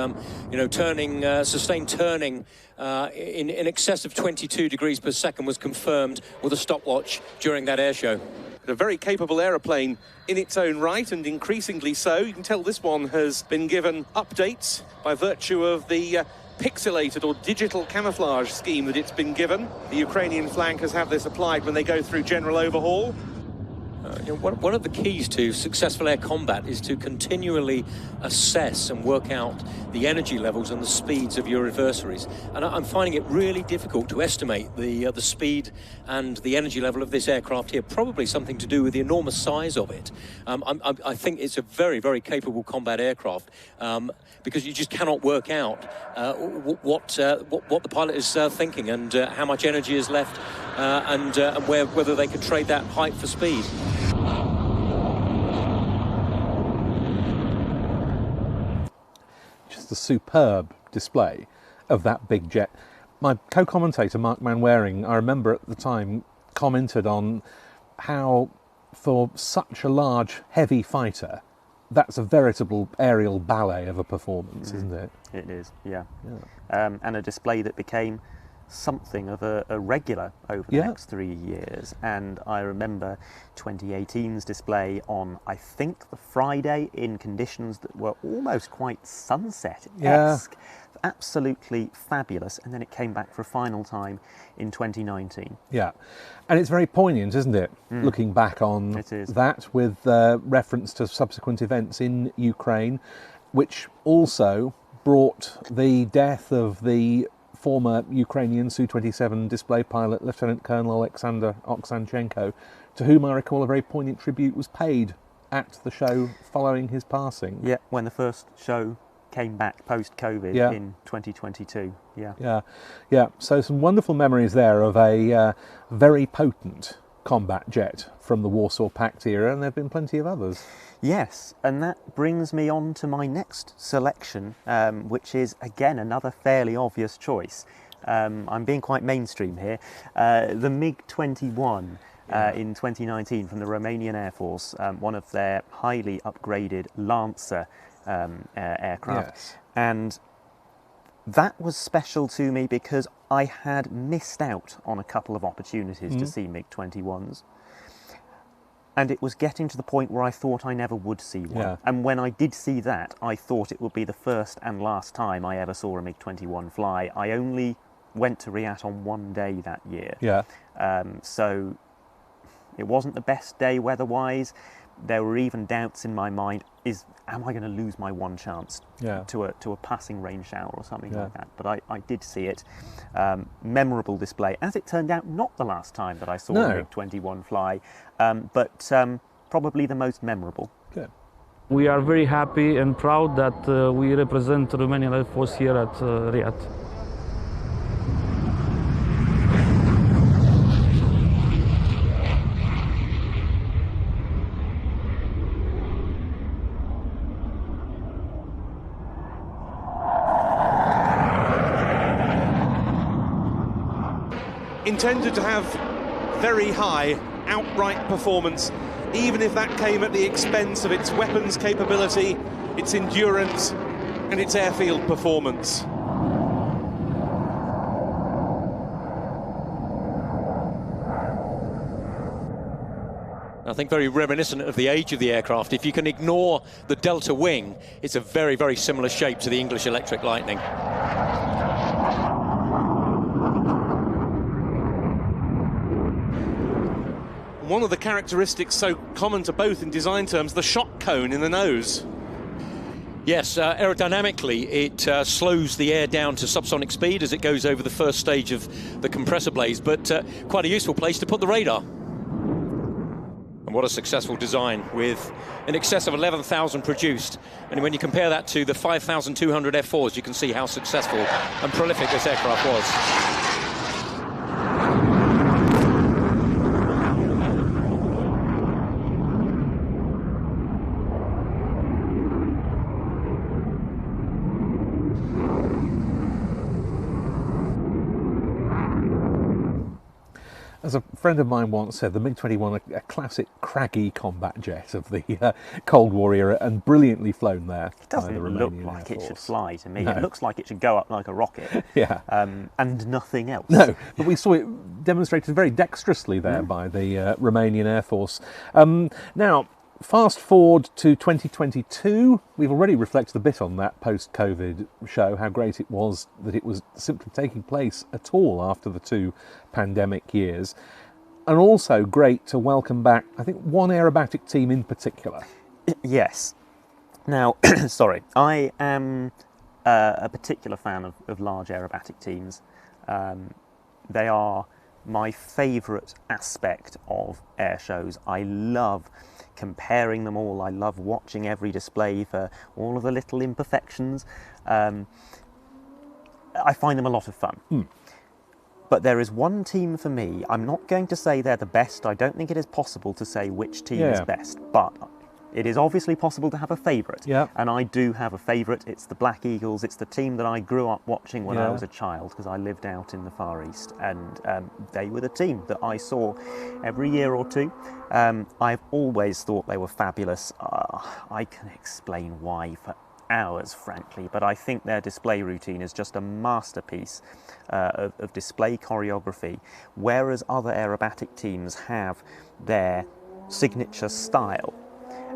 you know, sustained turning in excess of 22 degrees per second was confirmed with a stopwatch during that air show. A very capable aeroplane in its own right, and increasingly so. You can tell this one has been given updates by virtue of the pixelated or digital camouflage scheme that it's been given. The Ukrainian flankers have this applied when they go through general overhaul. You know, one of the keys to successful air combat is to continually assess and work out the energy levels and the speeds of your adversaries. And I'm finding it really difficult to estimate the speed and the energy level of this aircraft here, probably something to do with the enormous size of it. I think it's a very, very capable combat aircraft because you just cannot work out what the pilot is thinking and how much energy is left and whether they could trade that height for speed. Just a superb display of that big jet. My co-commentator Mark Manwaring, I remember at the time, commented on how for such a large, heavy fighter, that's a veritable aerial ballet of a performance, isn't it? It is, yeah. And a display that became something of a regular over the next 3 years. And I remember 2018's display on, I think, the Friday in conditions that were almost quite sunset-esque. Absolutely fabulous. And then it came back for a final time in 2019. Yeah. And it's very poignant, isn't it? Looking back on that with reference to subsequent events in Ukraine, which also brought the death of the former Ukrainian Su-27 display pilot, Lieutenant Colonel Alexander Oksanchenko, to whom I recall a very poignant tribute was paid at the show following his passing. Yeah, when the first show came back post-COVID in 2022. Yeah. So some wonderful memories there of a very potent combat jet from the Warsaw Pact era, and there have been plenty of others. Yes, and that brings me on to my next selection, which is, again, another fairly obvious choice. I'm being quite mainstream here. The MiG-21 in 2019 from the Romanian Air Force, one of their highly upgraded Lancer aircraft. And that was special to me because I had missed out on a couple of opportunities to see MiG-21s. And it was getting to the point where I thought I never would see one. And when I did see that, I thought it would be the first and last time I ever saw a MiG-21 fly. I only went to RIAT on one day that year. So it wasn't the best day weather-wise. There were even doubts in my mind, am I going to lose my one chance to a passing rain shower or something like that? But I did see it. Memorable display. As it turned out, not the last time that I saw a MiG-21 fly, but probably the most memorable. Good. We are very happy and proud that we represent the Romanian Air Force here at RIAT. Intended to have very high outright performance, even if that came at the expense of its weapons capability, its endurance and its airfield performance. I think very reminiscent of the age of the aircraft. If you can ignore the Delta wing, it's a very, very similar shape to the English Electric Lightning. One of the characteristics so common to both in design terms, the shock cone in the nose. Yes, aerodynamically, it slows the air down to subsonic speed as it goes over the first stage of the compressor blades, but quite a useful place to put the radar. And what a successful design, with in excess of 11,000 produced. And when you compare that to the 5,200 F4s, you can see how successful and prolific this aircraft was. As a friend of mine once said, the MiG-21, a classic craggy combat jet of the Cold War era, and brilliantly flown there. It doesn't look like it should fly to me. No. It looks like it should go up like a rocket. Yeah. And nothing else. No, but we saw it demonstrated very dexterously there by the Romanian Air Force. Now, fast forward to 2022, we've already reflected a bit on that post-COVID show, how great it was that it was simply taking place at all after the 2 pandemic years. And also great to welcome back, I think, one aerobatic team in particular. Yes. Now, sorry, I am a particular fan of large aerobatic teams. They are my favourite aspect of air shows. I love comparing them all. I love watching every display for all of the little imperfections. I find them a lot of fun. But there is one team for me. I'm not going to say they're the best. I don't think it is possible to say which team is best, but it is obviously possible to have a favourite. And I do have a favourite. It's the Black Eagles. It's the team that I grew up watching when I was a child, because I lived out in the Far East, and they were the team that I saw every year or two. I've always thought they were fabulous. I can explain why for hours, frankly, but I think their display routine is just a masterpiece of display choreography, whereas other aerobatic teams have their signature style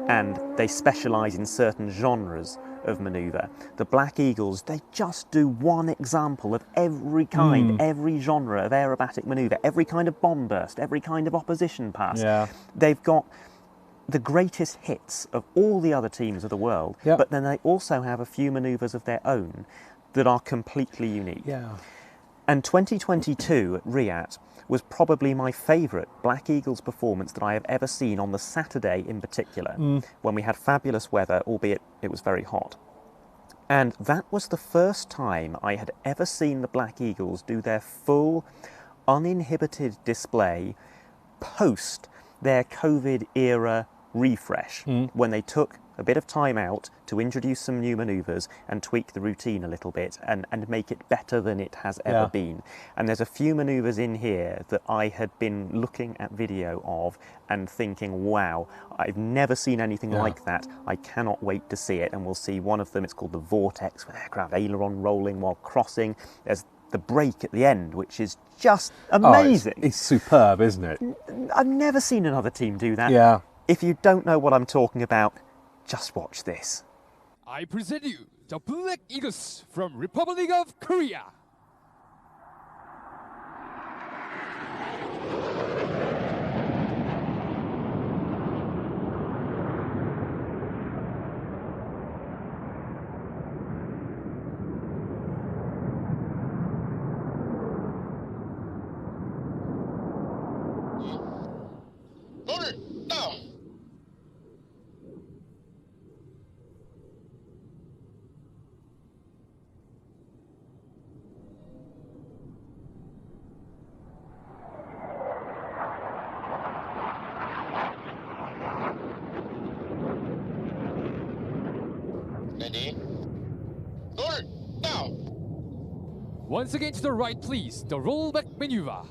and they specialise in certain genres of manoeuvre. The Black Eagles, they just do one example of every kind, every genre of aerobatic manoeuvre, every kind of bomb burst, every kind of opposition pass. They've got the greatest hits of all the other teams of the world, but then they also have a few manoeuvres of their own that are completely unique. And 2022 at RIAT was probably my favourite Black Eagles performance that I have ever seen, on the Saturday in particular, when we had fabulous weather, albeit it was very hot. And that was the first time I had ever seen the Black Eagles do their full, uninhibited display post their COVID era refresh, when they took a bit of time out to introduce some new manoeuvres and tweak the routine a little bit and make it better than it has ever been. And there's a few manoeuvres in here that I had been looking at video of and thinking, wow, I've never seen anything like that. I cannot wait to see it. And we'll see one of them. It's called the Vortex, with aircraft aileron rolling while crossing. There's the break at the end, which is just amazing. It's superb, isn't it? I've never seen another team do that. If you don't know what I'm talking about, just watch this. I present you the Black Eagles from Republic of Korea. Once again to the right, please. The rollback maneuver.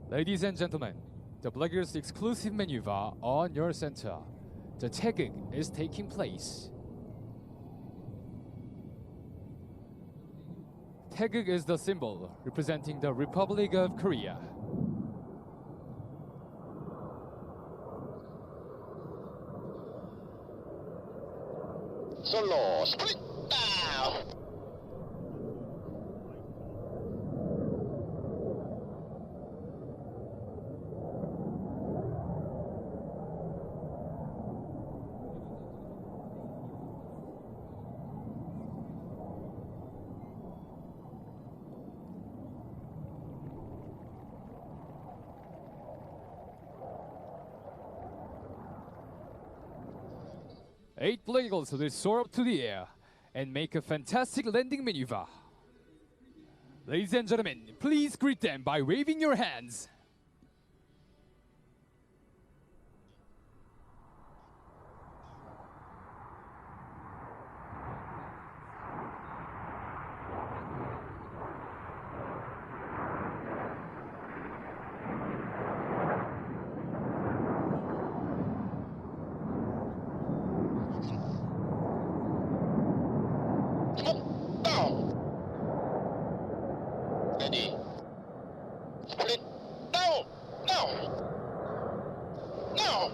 Ladies and gentlemen, the Black Eagles exclusive maneuver on your center. The tagging is taking place. Tagging is the symbol representing the Republic of Korea. Solo, split down. Eight Black Eagles will soar up to the air and make a fantastic landing maneuver. Ladies and gentlemen, please greet them by waving your hands. Ready. Split. No! No! No!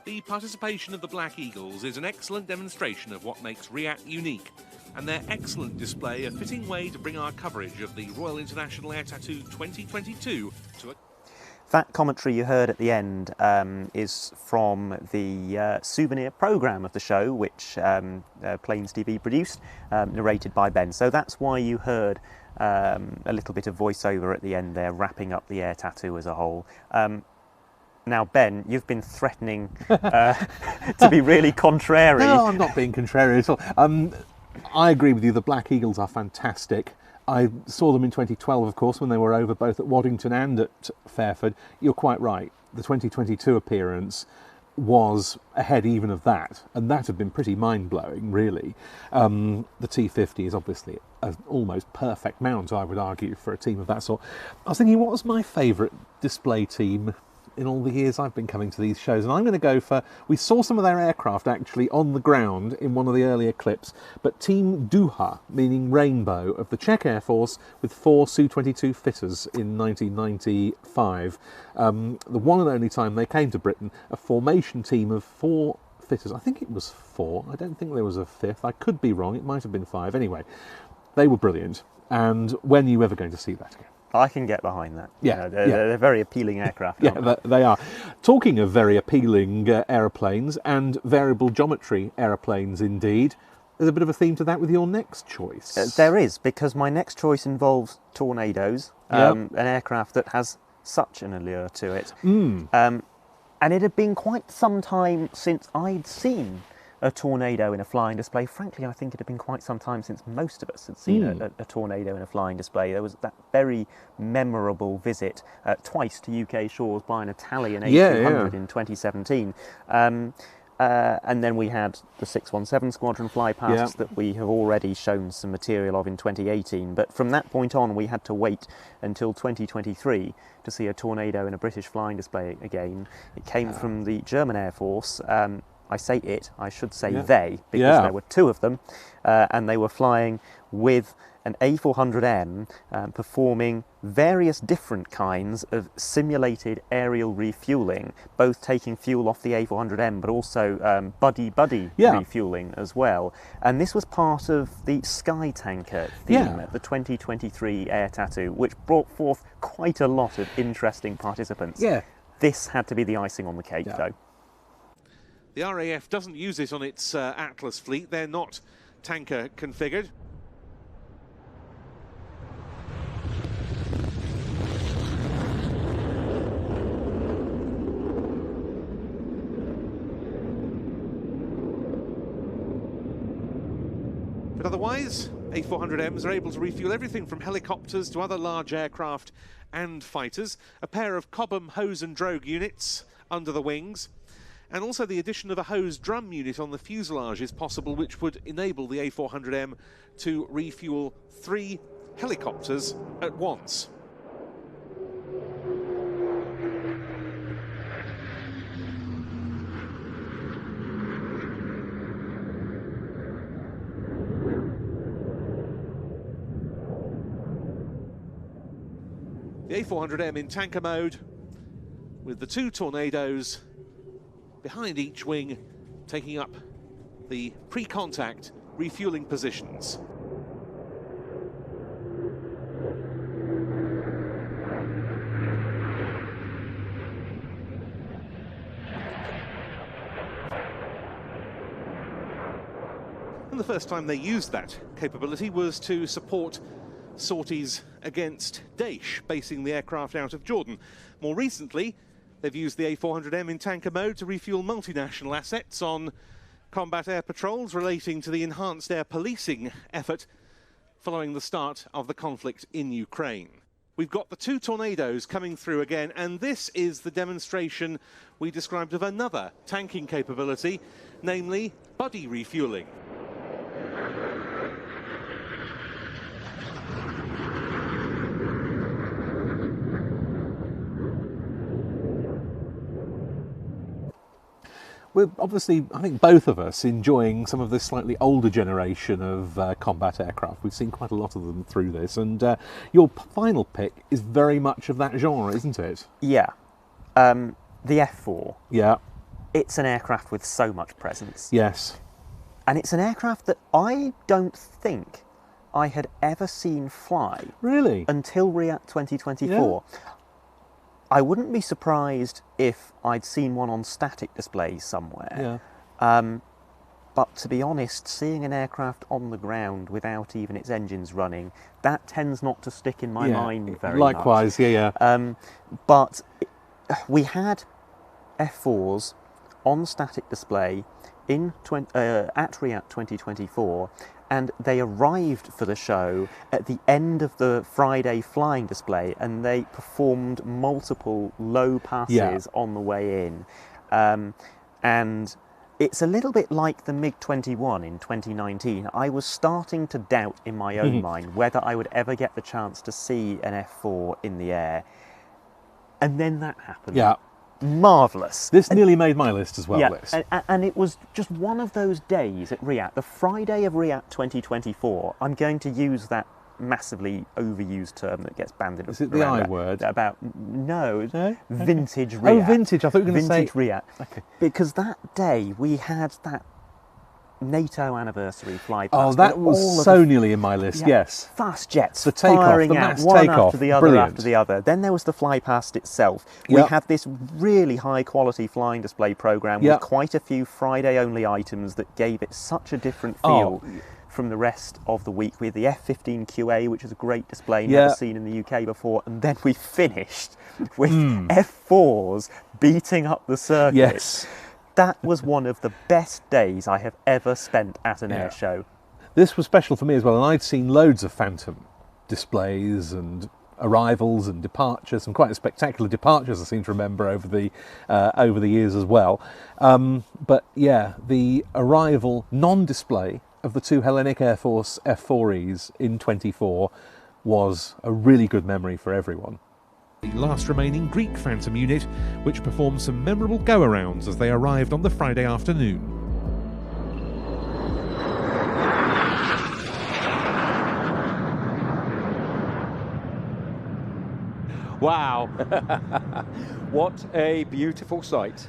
The participation of the Black Eagles is an excellent demonstration of what makes RIAT unique, and their excellent display a fitting way to bring our coverage of the Royal International Air Tattoo 2022 to a... That commentary you heard at the end is from the souvenir programme of the show, which PlanesTV produced, narrated by Ben. So that's why you heard a little bit of voiceover at the end there, wrapping up the air tattoo as a whole. Now, Ben, you've been threatening to be really contrary. No, I'm not being contrary at all. I agree with you, the Black Eagles are fantastic. I saw them in 2012, of course, when they were over both at Waddington and at Fairford. You're quite right. The 2022 appearance was ahead even of that, and that had been pretty mind-blowing, really. The T50 is obviously an almost perfect mount, I would argue, for a team of that sort. I was thinking, what was my favourite display team in all the years I've been coming to these shows, and I'm going to go for, we saw some of their aircraft actually on the ground in one of the earlier clips, but Team Duha, meaning Rainbow, of the Czech Air Force with 4 Su-22 fitters in 1995. The one and only time they came to Britain, a formation team of 4 fitters. I think it was 4, I don't think there was a 5th, I could be wrong, it might have been 5. Anyway, they were brilliant, and when are you ever going to see that again? I can get behind that. Yeah, they're very appealing aircraft. Yeah, they are. Talking of very appealing aeroplanes and variable geometry aeroplanes indeed, there's a bit of a theme to that with your next choice. There is, because my next choice involves Tornadoes, an aircraft that has such an allure to it. And it had been quite some time since I'd seen a Tornado in a flying display. Frankly, I think it had been quite some time since most of us had seen a Tornado in a flying display. There was that very memorable visit twice to UK shores by an Italian A200 in 2017. And then we had the 617 Squadron fly past that we have already shown some material of in 2018. But from that point on, we had to wait until 2023 to see a Tornado in a British flying display again. It came from the German Air Force. I say it, I should say they, because there were 2 of them, and they were flying with an A400M, performing various different kinds of simulated aerial refuelling, both taking fuel off the A400M, but also buddy-buddy refuelling as well. And this was part of the Sky Tanker theme at the 2023 Air Tattoo, which brought forth quite a lot of interesting participants. This had to be the icing on the cake, though. The RAF doesn't use it on its Atlas fleet. They're not tanker configured. But otherwise, A400Ms are able to refuel everything from helicopters to other large aircraft and fighters. A pair of Cobham hose and drogue units under the wings. And also the addition of a hose drum unit on the fuselage is possible, which would enable the A400M to refuel 3 helicopters at once. The A400M in tanker mode, with the 2 Tornadoes behind each wing, taking up the pre-contact refueling positions. And the first time they used that capability was to support sorties against Daesh, basing the aircraft out of Jordan. More recently, they've used the A400M in tanker mode to refuel multinational assets on combat air patrols relating to the enhanced air policing effort following the start of the conflict in Ukraine. We've got the 2 Tornadoes coming through again, and this is the demonstration we described of another tanking capability, namely buddy refueling. We're obviously, I think both of us, enjoying some of this slightly older generation of combat aircraft. We've seen quite a lot of them through this, and your final pick is very much of that genre, isn't it? Yeah. The F4. Yeah. It's an aircraft with so much presence. Yes. And it's an aircraft that I don't think I had ever seen fly. Really? Until RIAT 2024. Yeah. I wouldn't be surprised if I'd seen one on static displays somewhere. Yeah. But to be honest, seeing an aircraft on the ground without even its engines running, that tends not to stick in my mind very much. Likewise, yeah. But we had F4s on static display in at RIAT 2024, and they arrived for the show at the end of the Friday flying display, and they performed multiple low passes on the way in. And it's a little bit like the MiG-21 in 2019. I was starting to doubt in my own mind whether I would ever get the chance to see an F4 in the air. And then that happened. Yeah. Marvellous. This nearly made my list as well, Liz. And it was just one of those days at RIAT, the Friday of RIAT 2024. I'm going to use that massively overused term that gets banded Is it the I word? No, okay. Vintage RIAT. Oh, vintage. I thought you were going to say... Vintage RIAT. Okay. Because that day we had that NATO anniversary fly past. Oh, that was so nearly in my list, yes. Fast jets the takeoff, firing the out mass one takeoff. after the other Brilliant. after the other. Then there was the fly past itself. We had this really high quality flying display program with quite a few Friday only items that gave it such a different feel from the rest of the week. We had the F-15 QA, which is a great display never seen in the UK before, and then we finished with F4s beating up the circuit. Yes. That was one of the best days I have ever spent at an air show. This was special for me as well, and I'd seen loads of Phantom displays and arrivals and departures, and quite a spectacular departures I seem to remember over the years as well. But yeah, the arrival non-display of the 2 Hellenic Air Force F4Es in 24 was a really good memory for everyone. The last remaining Greek Phantom unit, which performed some memorable go-arounds as they arrived on the Friday afternoon. Wow, what a beautiful sight.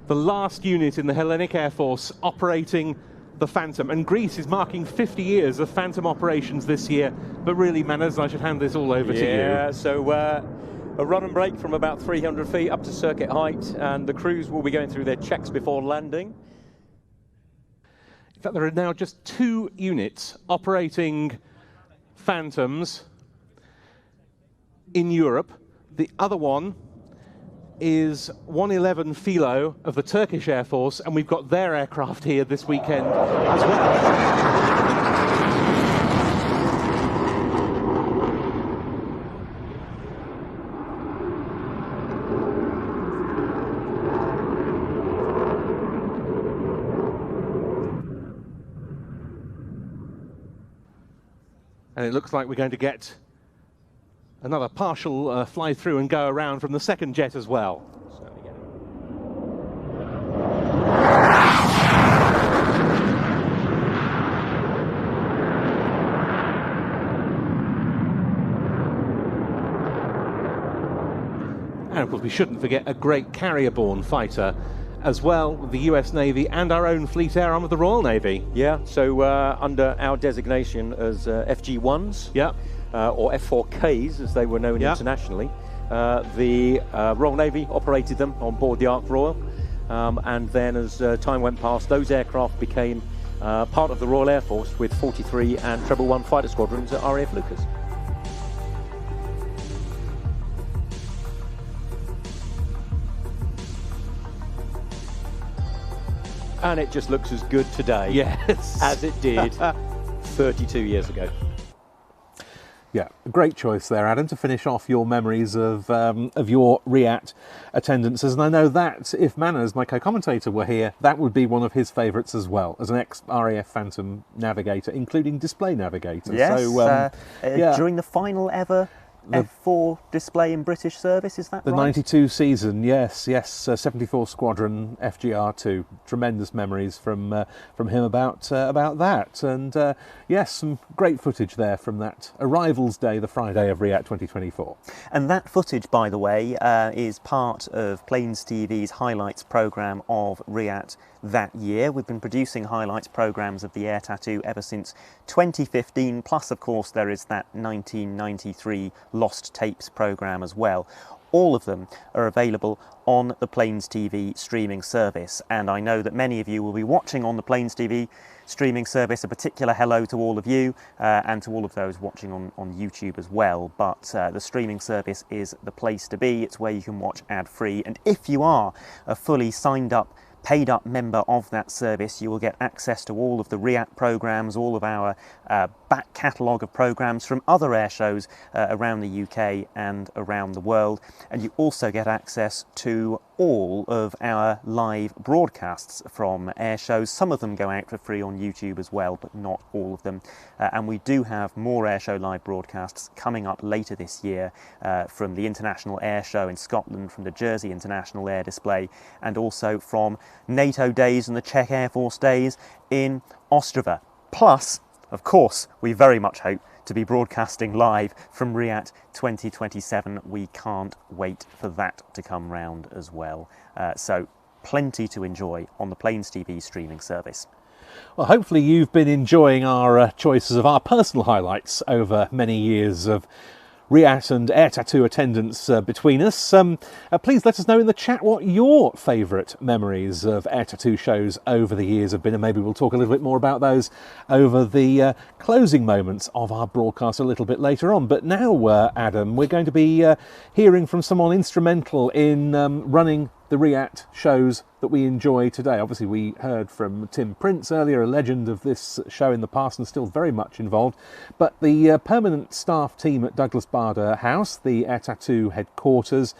The last unit in the Hellenic Air Force operating the Phantom, and Greece is marking 50 years of Phantom operations this year. But really, Manners, I should hand this all over to you. Yeah, so a run and brake from about 300 feet up to circuit height, and the crews will be going through their checks before landing. In fact, there are now just 2 units operating Phantoms in Europe. The other one is 111 Filo of the Turkish Air Force, and we've got their aircraft here this weekend as well. And it looks like we're going to get another partial fly through and go around from the second jet as well. And of course we shouldn't forget a great carrier-borne fighter as well, with the US Navy and our own fleet air arm of the Royal Navy. Yeah, so under our designation as FG1s, yeah, or F4Ks as they were known internationally, the Royal Navy operated them on board the Ark Royal, and then as time went past, those aircraft became part of the Royal Air Force with 43 and Treble 1 fighter squadrons at RAF Lucas. And it just looks as good today, yes, as it did 32 years ago. Yeah, great choice there, Adam, to finish off your memories of your RIAT attendances. And I know that if Manners, my co-commentator, were here, that would be one of his favourites as well, as an ex-RAF Phantom navigator, including display navigator. Yes, so, during the final ever F4 display in British service, is that the right? 92 season, yes, 74 Squadron FGR2. Tremendous memories from him about that, and yes, some great footage there from that arrivals day, the Friday of RIAT 2024. And that footage, by the way, is part of PlanesTV's highlights programme of RIAT that year. We've been producing highlights programmes of the Air Tattoo ever since 2015, plus of course there is that 1993 Lost Tapes programme as well. All of them are available on the PlanesTV streaming service, and I know that many of you will be watching on the PlanesTV streaming service. A particular hello to all of you and to all of those watching on YouTube as well, but the streaming service is the place to be. It's where you can watch ad-free, and if you are a fully signed up, paid up member of that service, you will get access to all of the RIAT programmes, all of our back catalogue of programmes from other air shows around the UK and around the world, and you also get access to all of our live broadcasts from air shows. Some of them go out for free on YouTube as well, but not all of them, and we do have more air show live broadcasts coming up later this year from the International Air Show in Scotland, from the Jersey International Air Display, and also from NATO days and the Czech Air Force days in Ostrava. Plus, of course, we very much hope to be broadcasting live from RIAT 2027. We can't wait for that to come round as well. So plenty to enjoy on the PlanesTV streaming service. Well, hopefully you've been enjoying our choices of our personal highlights over many years of RIAT and Air Tattoo attendance between us. Please let us know in the chat what your favourite memories of Air Tattoo shows over the years have been, and maybe we'll talk a little bit more about those over the closing moments of our broadcast a little bit later on. But now, Adam, we're going to be hearing from someone instrumental in running the RIAT shows that we enjoy today. Obviously we heard from Tim Prince earlier, a legend of this show in the past and still very much involved, but the permanent staff team at Douglas Bader House, the Air Tattoo headquarters,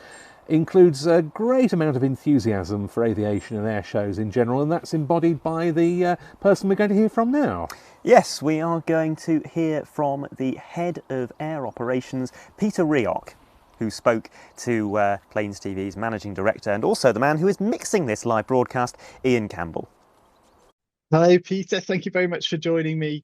includes a great amount of enthusiasm for aviation and air shows in general, and that's embodied by the person we're going to hear from now. Yes, we are going to hear from the head of air operations, Peter Rioch, who spoke to PlanesTV's managing director and also the man who is mixing this live broadcast, Ian Campbell. Hello, Peter. Thank you very much for joining me.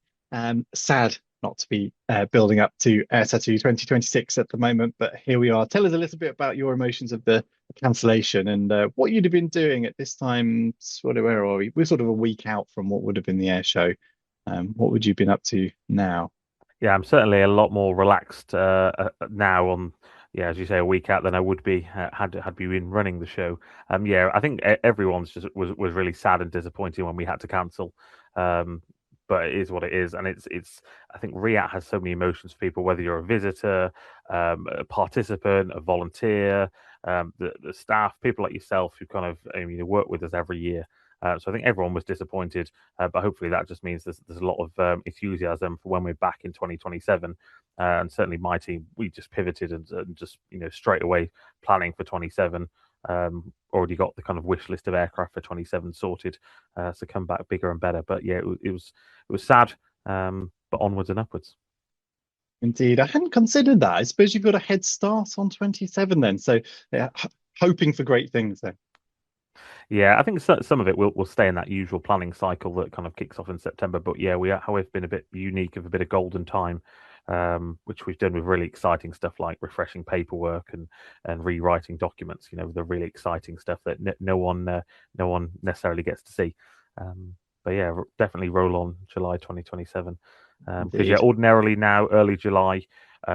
Sad not to be building up to Air Tattoo 2026 at the moment, but here we are. Tell us a little bit about your emotions of the cancellation and what you'd have been doing at this time. Where are we? We're sort of a week out from what would have been the air show. What would you have been up to now? Yeah, I'm certainly a lot more relaxed now on, yeah, as you say, a week out than I would be had we been running the show. Yeah, I think everyone's just was really sad and disappointed when we had to cancel. But it is what it is, and it's. I think RIAT has so many emotions for people, whether you're a visitor, a participant, a volunteer, the staff, people like yourself who kind of work with us every year. So I think everyone was disappointed, but hopefully that just means there's a lot of enthusiasm for when we're back in 2027. And certainly my team, we just pivoted and just straight away planning for 27. Already got the kind of wish list of aircraft for 27 sorted, so come back bigger and better. But yeah, it was sad, but onwards and upwards. Indeed, I hadn't considered that. I suppose you've got a head start on 27 then, so yeah, hoping for great things then. Yeah, I think some of it will stay in that usual planning cycle that kind of kicks off in September. But yeah, we have been a bit unique of a bit of golden time, which we've done with really exciting stuff like refreshing paperwork and rewriting documents. You know, the really exciting stuff that no one necessarily gets to see. But yeah, definitely roll on July 2027. Because yeah, ordinarily now early July,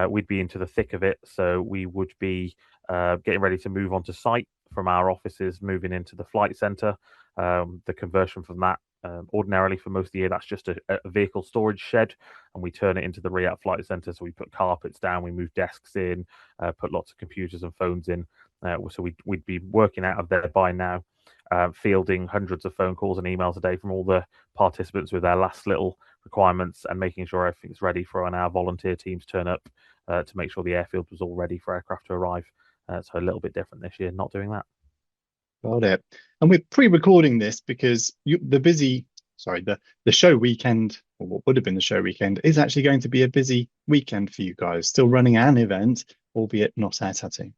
we'd be into the thick of it, so we would be getting ready to move on to site from our offices, moving into the flight center. The conversion from that, ordinarily for most of the year, that's just a vehicle storage shed, and we turn it into the RIAT flight center. So we put carpets down, we move desks in, put lots of computers and phones in. So we'd be working out of there by now, fielding hundreds of phone calls and emails a day from all the participants with their last little requirements and making sure everything's ready for when our volunteer teams turn up to make sure the airfield was all ready for aircraft to arrive. So a little bit different this year, not doing that. Got it. And we're pre-recording this because the show weekend, or what would have been the show weekend, is actually going to be a busy weekend for you guys. Still running an event, albeit not Air Tattoo.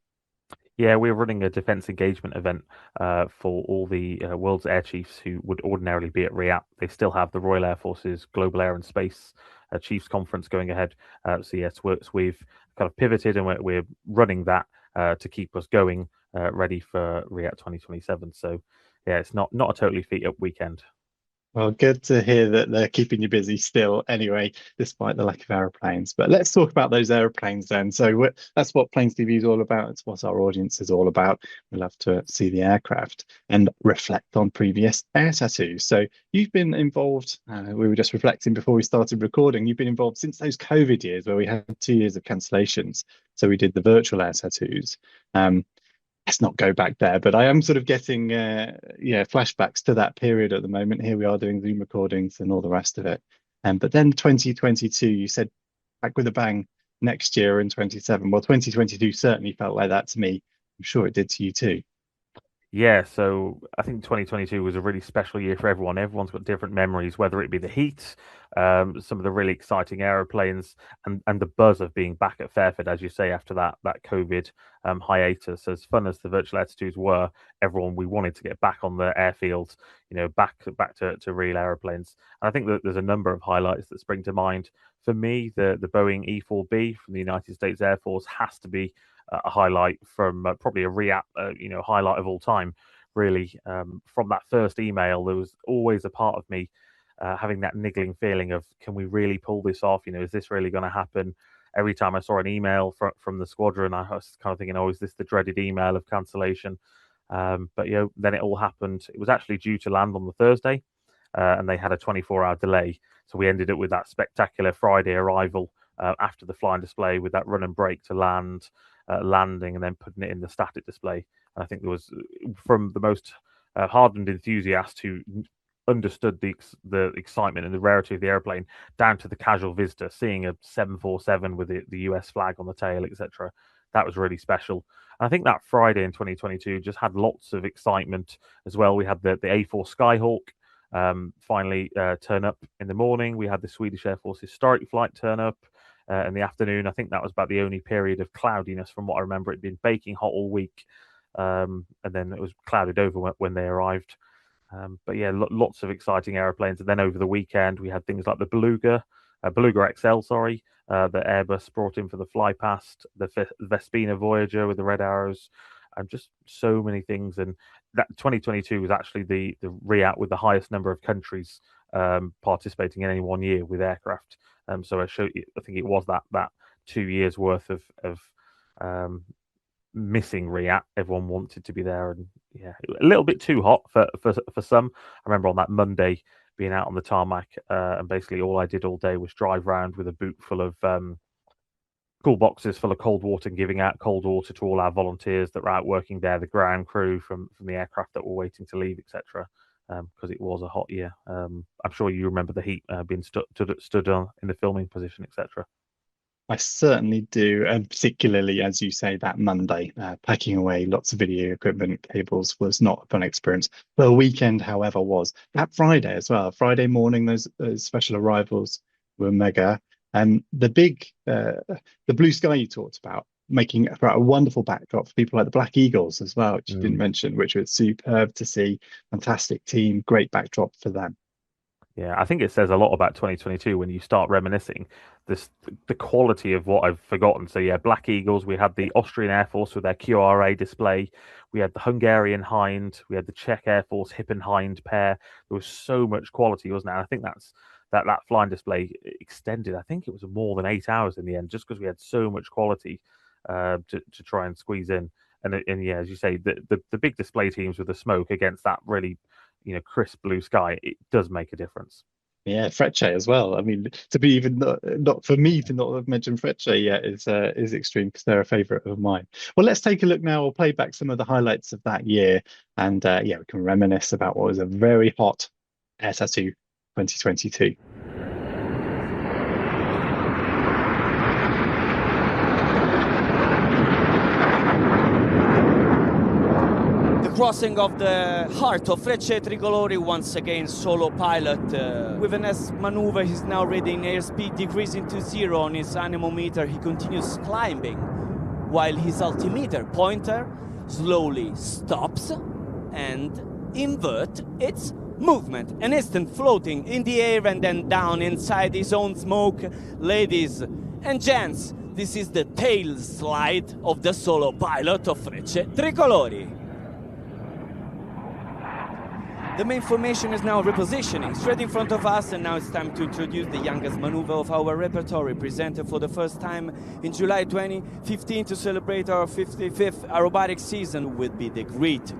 Yeah, we're running a defence engagement event for all the world's air chiefs who would ordinarily be at RIAT. They still have the Royal Air Force's Global Air and Space Chiefs Conference going ahead. So yes, we've kind of pivoted and we're running that to keep us going, ready for RIAT 2027. So yeah, it's not a totally feet up weekend. Well, good to hear that they're keeping you busy still anyway, despite the lack of aeroplanes. But let's talk about those aeroplanes then. So that's what PlanesTV is all about. It's what our audience is all about. We love to see the aircraft and reflect on previous air tattoos. So you've been involved, we were just reflecting before we started recording, you've been involved since those COVID years where we had 2 years of cancellations. So we did the virtual air tattoos. Let's not go back there, but I am sort of getting flashbacks to that period at the moment. Here we are doing Zoom recordings and all the rest of it. But then 2022, you said back with a bang next year in 27. Well, 2022 certainly felt like that to me. I'm sure it did to you too. Yeah, so I think 2022 was a really special year for everyone. Everyone's got different memories, whether it be the heat, some of the really exciting aeroplanes, and the buzz of being back at Fairford, as you say, after that COVID hiatus. As fun as the virtual air tattoos were, we wanted to get back on the airfield, back to real aeroplanes. And I think that there's a number of highlights that spring to mind. For me, the Boeing E-4B from the United States Air Force has to be a highlight from probably a RIAT, highlight of all time. Really, from that first email, there was always a part of me having that niggling feeling of, can we really pull this off? Is this really going to happen? Every time I saw an email from the squadron, I was kind of thinking, oh, is this the dreaded email of cancellation? But then it all happened. It was actually due to land on the Thursday, and they had a 24-hour delay. So we ended up with that spectacular Friday arrival after the flying display with that run and brake to landing and then putting it in the static display. And I think there was, from the most hardened enthusiast who understood the excitement and the rarity of the airplane, down to the casual visitor seeing a 747 with the US flag on the tail, etc. That was really special. And I think that Friday in 2022 just had lots of excitement as well. We had the A4 Skyhawk finally turn up in the morning. We had the Swedish Air Force historic flight turn up in the afternoon. I think that was about the only period of cloudiness from what I remember. It'd been baking hot all week, and then it was clouded over when they arrived. But yeah, lots of exciting aeroplanes. And then over the weekend, we had things like the Beluga XL, that Airbus brought in for the fly past, the Vespina Voyager with the red arrows, and just so many things. And that 2022 was actually the RIAT with the highest number of countries participating in any 1 year with aircraft. So I think it was that 2 years worth of missing RIAT. Everyone wanted to be there, and yeah, a little bit too hot for some. I remember on that Monday being out on the tarmac, and basically all I did all day was drive around with a boot full of cool boxes full of cold water and giving out cold water to all our volunteers that were out working there, the ground crew from the aircraft that were waiting to leave, etc. Because it was a hot year. I'm sure you remember the heat being stood on in the filming position, etc. I certainly do, and particularly, as you say, that Monday, packing away lots of video equipment, cables was not a fun experience. The weekend, however, was. That Friday as well. Friday morning, those special arrivals were mega. The blue sky you talked about, making a wonderful backdrop for people like the Black Eagles as well, which you didn't mention, which was superb to see. Fantastic team, great backdrop for them. Yeah, I think it says a lot about 2022 when you start reminiscing the quality of what I've forgotten. So yeah, Black Eagles, we had the Austrian Air Force with their QRA display, we had the Hungarian Hind, we had the Czech Air Force hip and hind pair. There was so much quality, wasn't there? And I think that flying display extended, I think it was more than 8 hours in the end, just because we had so much quality to try and squeeze in. And yeah, as you say, the big display teams with the smoke against that really, crisp blue sky, it does make a difference. Yeah, Frecce as well. I mean, to be even not for me to not have mentioned Frecce yet is extreme, because they're a favourite of mine. Well, let's take a look now. We'll play back some of the highlights of that year, and we can reminisce about what was a very hot Air Tattoo 2022. Crossing of the heart of Frecce Tricolori, once again solo pilot. With an S maneuver, he's now reading airspeed decreasing to 0 on his anemometer. He continues climbing while his altimeter pointer slowly stops and invert its movement. An instant floating in the air and then down inside his own smoke. Ladies and gents, this is the tail slide of the solo pilot of Frecce Tricolori. The main formation is now repositioning straight in front of us, and now it's time to introduce the youngest maneuver of our repertory, presented for the first time in July 2015 to celebrate our 55th aerobatic season. Will be the great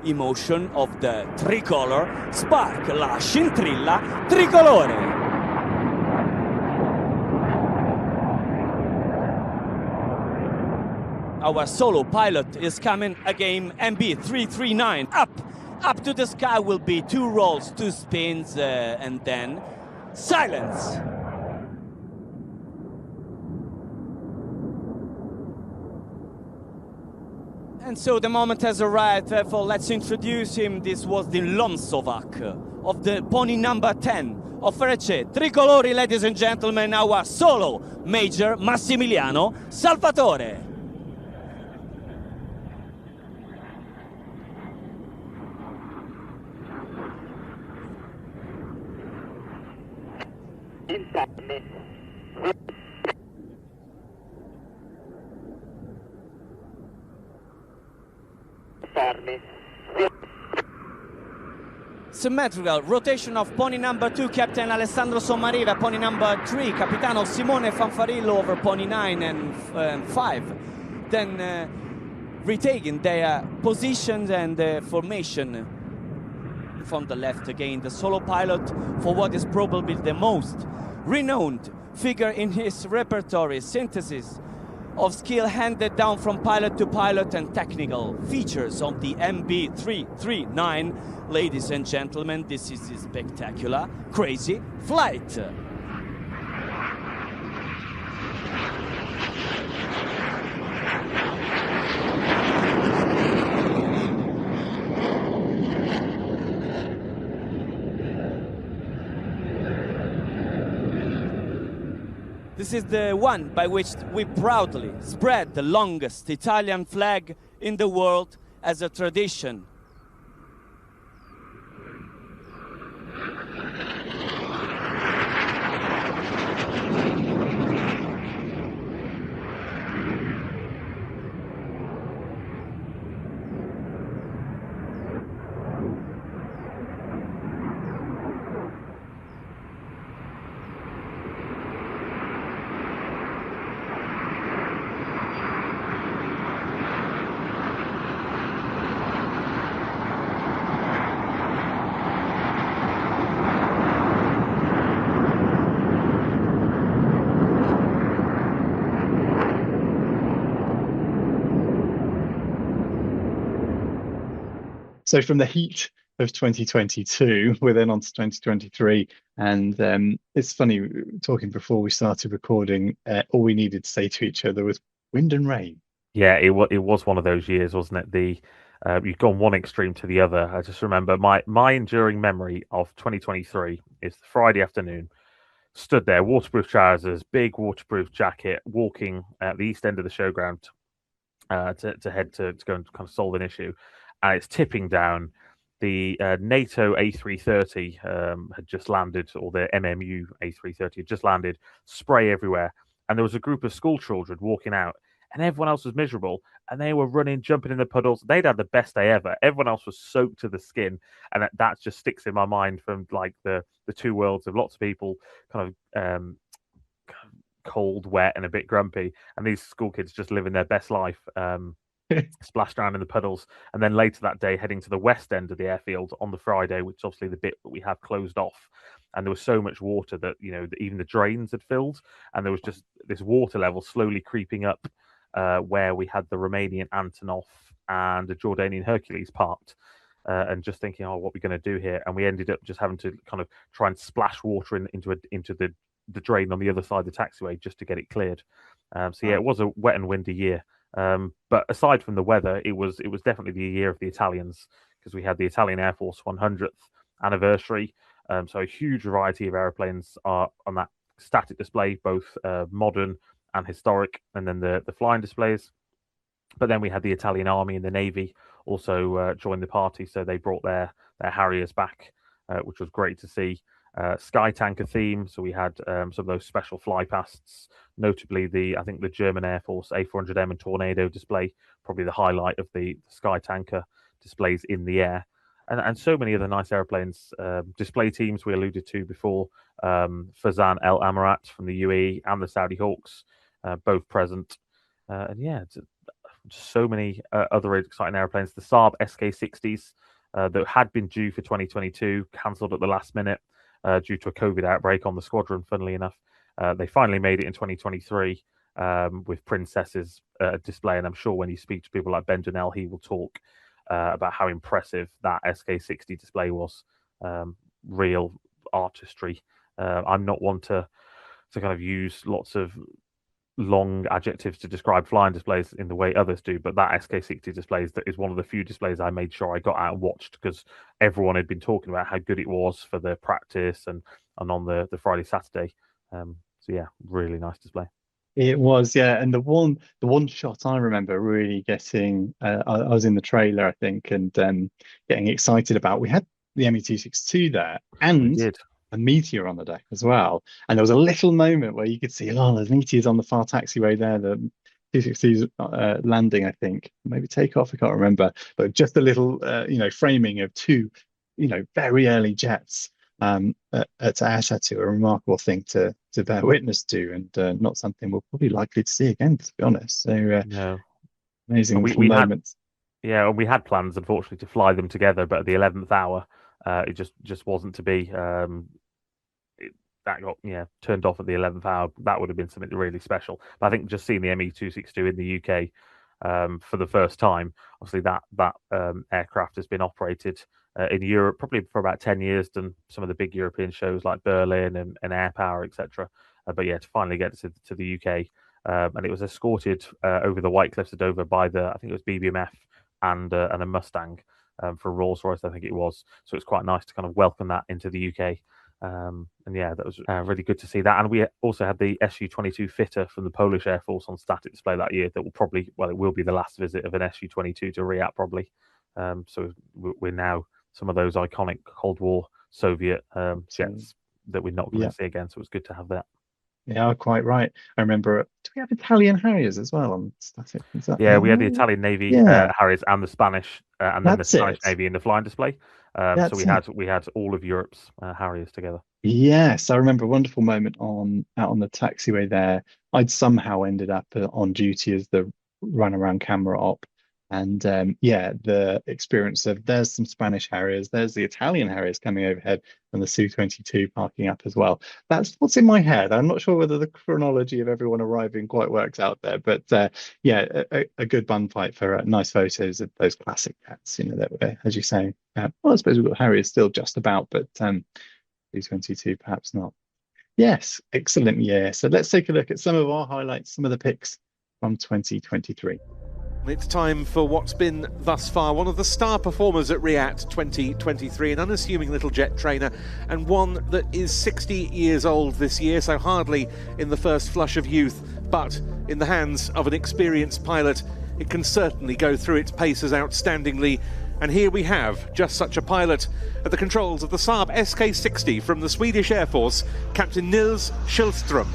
emotion of the tricolor spark, la scintilla tricolore. Our solo pilot is coming again, MB339, up to the sky will be 2 rolls, 2 spins, and then silence. And so the moment has arrived, therefore let's introduce him. This was the Lomsovac of the pony number 10 of Frecce Tricolori, ladies and gentlemen, our solo Major Massimiliano Salvatore. Symmetrical rotation of pony number 2, Captain Alessandro Sommariva, pony number 3, Capitano Simone Fanfarillo over pony 9 and 5. Then retaking their positions and formation. From the left again, the solo pilot for what is probably the most renowned figure in his repertory, synthesis of skill handed down from pilot to pilot and technical features of the MB339. Ladies and gentlemen, this is a spectacular, crazy flight. This is the one by which we proudly spread the longest Italian flag in the world as a tradition. So from the heat of 2022, we're then on to 2023. And it's funny, talking before we started recording, all we needed to say to each other was wind and rain. Yeah, it was one of those years, wasn't it? You've gone one extreme to the other. I just remember my enduring memory of 2023 is Friday afternoon, stood there, waterproof trousers, big waterproof jacket, walking at the east end of the showground to head to go and kind of solve an issue, and it's tipping down. The NATO A330 had just landed, or the MMU A330 had just landed, spray everywhere. And there was a group of school children walking out, and everyone else was miserable. And they were running, jumping in the puddles. They'd had the best day ever. Everyone else was soaked to the skin. And that just sticks in my mind from like the two worlds of lots of people kind of cold, wet, and a bit grumpy. And these school kids just living their best life. Splashed around in the puddles, and then later that day heading to the west end of the airfield on the Friday, which is obviously the bit that we have closed off, and there was so much water that even the drains had filled, and there was just this water level slowly creeping up where we had the Romanian Antonov and the Jordanian Hercules parked, and just thinking, oh, what are we going to do here? And we ended up just having to kind of try and splash water into the drain on the other side of the taxiway just to get it cleared. So yeah, it was a wet and windy year. But aside from the weather, it was definitely the year of the Italians, because we had the Italian Air Force 100th anniversary. So a huge variety of airplanes are on that static display, both modern and historic, and then the flying displays. But then we had the Italian Army and the Navy also join the party, so they brought their Harriers back, which was great to see. Sky tanker theme, so we had some of those special fly pasts, notably I think the German Air Force A400M and Tornado display, probably the highlight of the Sky tanker displays in the air, and so many other nice airplanes. Display teams we alluded to before, Fazan El Amarat from the UAE and the Saudi Hawks, both present, and yeah, just so many other exciting airplanes. The Saab SK60s that had been due for 2022, cancelled at the last minute. Due to a COVID outbreak on the squadron, funnily enough. They finally made it in 2023 with Princess's display, and I'm sure when you speak to people like Ben Dunnell, he will talk about how impressive that SK60 display was. Real artistry. I'm not one to kind of use lots of long adjectives to describe flying displays in the way others do, but that SK60 display is one of the few displays I made sure I got out and watched, because everyone had been talking about how good it was for the practice and on the Friday, Saturday. So yeah, really nice display. It was, yeah, and the one shot I remember really getting, I was in the trailer, I think, and getting excited about. We had the ME-262 there, and a Meteor on the deck as well. And there was a little moment where you could see, oh, there's Meteors on the far taxiway there. The 262's landing, I think, maybe takeoff, I can't remember. But just a little, framing of two, very early jets at Air Tattoo, a remarkable thing to bear witness to, and not something we're probably likely to see again, to be honest. So amazing moments. And we had plans, unfortunately, to fly them together, but at the 11th hour, it just wasn't to be. That got turned off at the 11th hour. That would have been something really special. But I think just seeing the ME-262 in the UK for the first time, obviously that aircraft has been operated in Europe probably for about 10 years, done some of the big European shows like Berlin and Air Power, etc. But yeah, to finally get to the UK, and it was escorted over the White Cliffs of Dover by I think it was BBMF and a Mustang for Rolls-Royce, I think it was. So it's quite nice to kind of welcome that into the UK. And yeah, that was really good to see that. And we also had the Su-22 fitter from the Polish Air Force on static display that year. That it will be the last visit of an Su-22 to RIAT probably. So we're now some of those iconic Cold War Soviet jets that we're not going to see again. So it's good to have that. Yeah, quite right. I remember. Do we have Italian Harriers as well on static? We had the Italian Navy Harriers and the Spanish, and then the Spanish Navy in the flying display. So we had all of Europe's Harriers together. Yes, I remember a wonderful moment out on the taxiway there. I'd somehow ended up on duty as the run-around camera op. And the experience of there's some Spanish Harriers, there's the Italian Harriers coming overhead, and the Su-22 parking up as well. That's what's in my head. I'm not sure whether the chronology of everyone arriving quite works out there, but a good bun fight for nice photos of those classic cats. That were, as you say, I suppose we've got Harriers still just about, but Su-22 perhaps not. Yes, excellent year. So let's take a look at some of our highlights, some of the picks from 2023. It's time for what's been, thus far, one of the star performers at RIAT 2023, an unassuming little jet trainer, and one that is 60 years old this year, so hardly in the first flush of youth, but in the hands of an experienced pilot, it can certainly go through its paces outstandingly. And here we have just such a pilot at the controls of the Saab SK-60 from the Swedish Air Force, Captain Nils Schillström.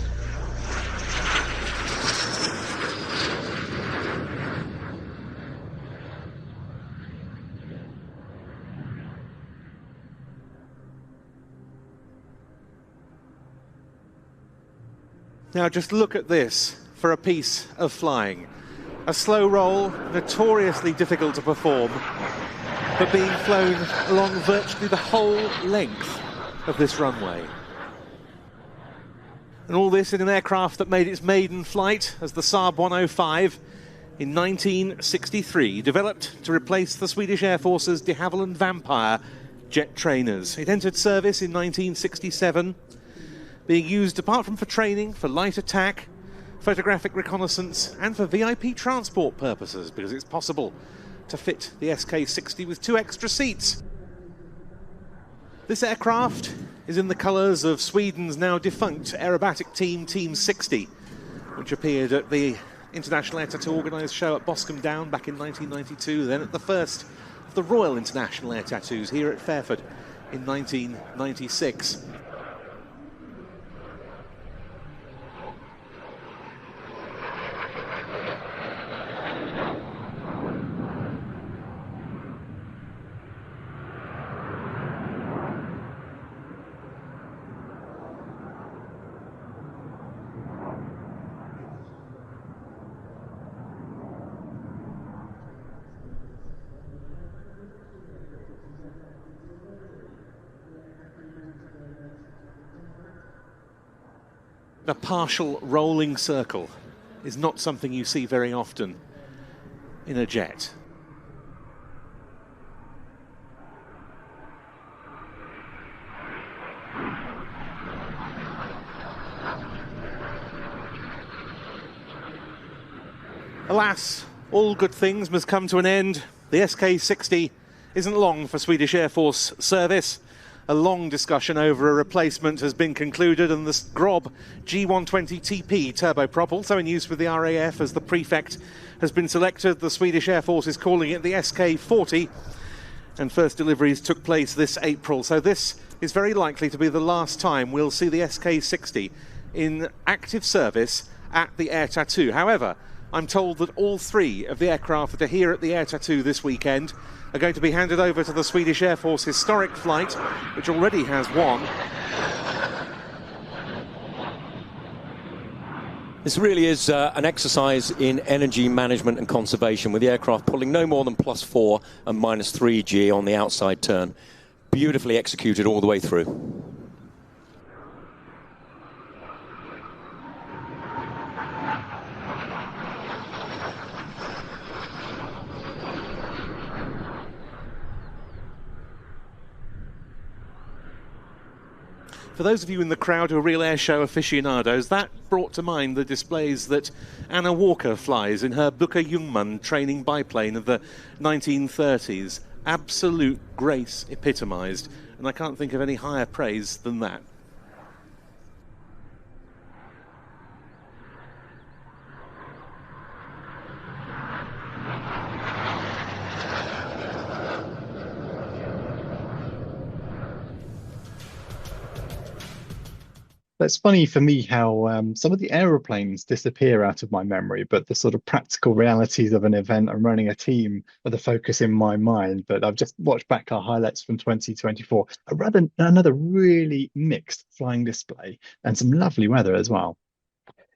Now just look at this for a piece of flying. A slow roll, notoriously difficult to perform, but being flown along virtually the whole length of this runway. And all this in an aircraft that made its maiden flight as the Saab 105 in 1963, developed to replace the Swedish Air Force's de Havilland Vampire jet trainers. It entered service in 1967, being used apart from for training, for light attack, photographic reconnaissance, and for VIP transport purposes, because it's possible to fit the SK-60 with 2 extra seats. This aircraft is in the colours of Sweden's now defunct aerobatic team, Team 60, which appeared at the International Air Tattoo organised show at Boscombe Down back in 1992, then at the first of the Royal International Air Tattoos here at Fairford in 1996. A partial rolling circle is not something you see very often in a jet. Alas, all good things must come to an end. The SK-60 isn't long for Swedish Air Force service. A long discussion over a replacement has been concluded, and the Grob G120TP turboprop, also in use with the RAF as the prefect, has been selected. The Swedish Air Force is calling it the SK-40, and first deliveries took place this April. So this is very likely to be the last time we'll see the SK-60 in active service at the Air Tattoo. However, I'm told that all 3 of the aircraft that are here at the Air Tattoo this weekend are going to be handed over to the Swedish Air Force historic flight, which already has 1. This really is an exercise in energy management and conservation, with the aircraft pulling no more than +4 and -3 G on the outside turn. Beautifully executed all the way through. For those of you in the crowd who are real airshow aficionados, that brought to mind the displays that Anna Walker flies in her Booker Jungmann training biplane of the 1930s. Absolute grace epitomised, and I can't think of any higher praise than that. It's funny for me how some of the aeroplanes disappear out of my memory, but the sort of practical realities of an event and running a team are the focus in my mind. But I've just watched back our highlights from 2024. Another really mixed flying display and some lovely weather as well.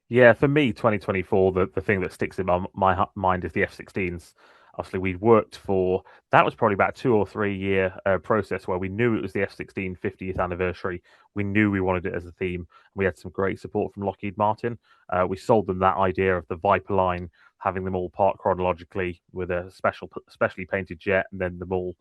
Yeah, for me, 2024, the thing that sticks in my mind is the F-16s. Obviously, we'd worked for, that was probably about a 2 or 3 year process where we knew it was the F-16 50th anniversary. We knew we wanted it as a theme. We had some great support from Lockheed Martin. We sold them that idea of the Viper line, having them all parked chronologically with a specially painted jet, and then them all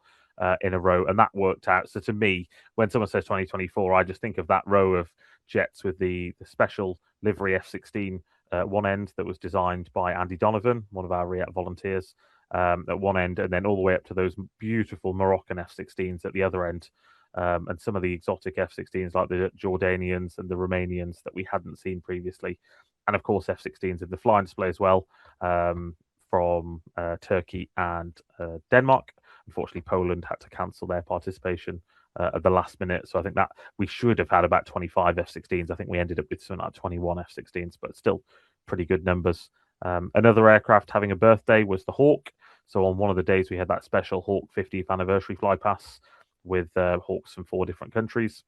in a row. And that worked out. So to me, when someone says 2024, I just think of that row of jets with the special livery F-16 one end that was designed by Andy Donovan, one of our RIAT volunteers, at one end, and then all the way up to those beautiful Moroccan F-16s at the other end, and some of the exotic F-16s like the Jordanians and the Romanians that we hadn't seen previously, and of course F-16s in the flying display as well, from Turkey and Denmark. Unfortunately, Poland had to cancel their participation at the last minute, so I think that we should have had about 25 F-16s. I think we ended up with something like 21 F-16s, but still pretty good numbers. Another aircraft having a birthday was the Hawk. So on one of the days, we had that special Hawk 50th anniversary fly pass with Hawks from 4 different countries.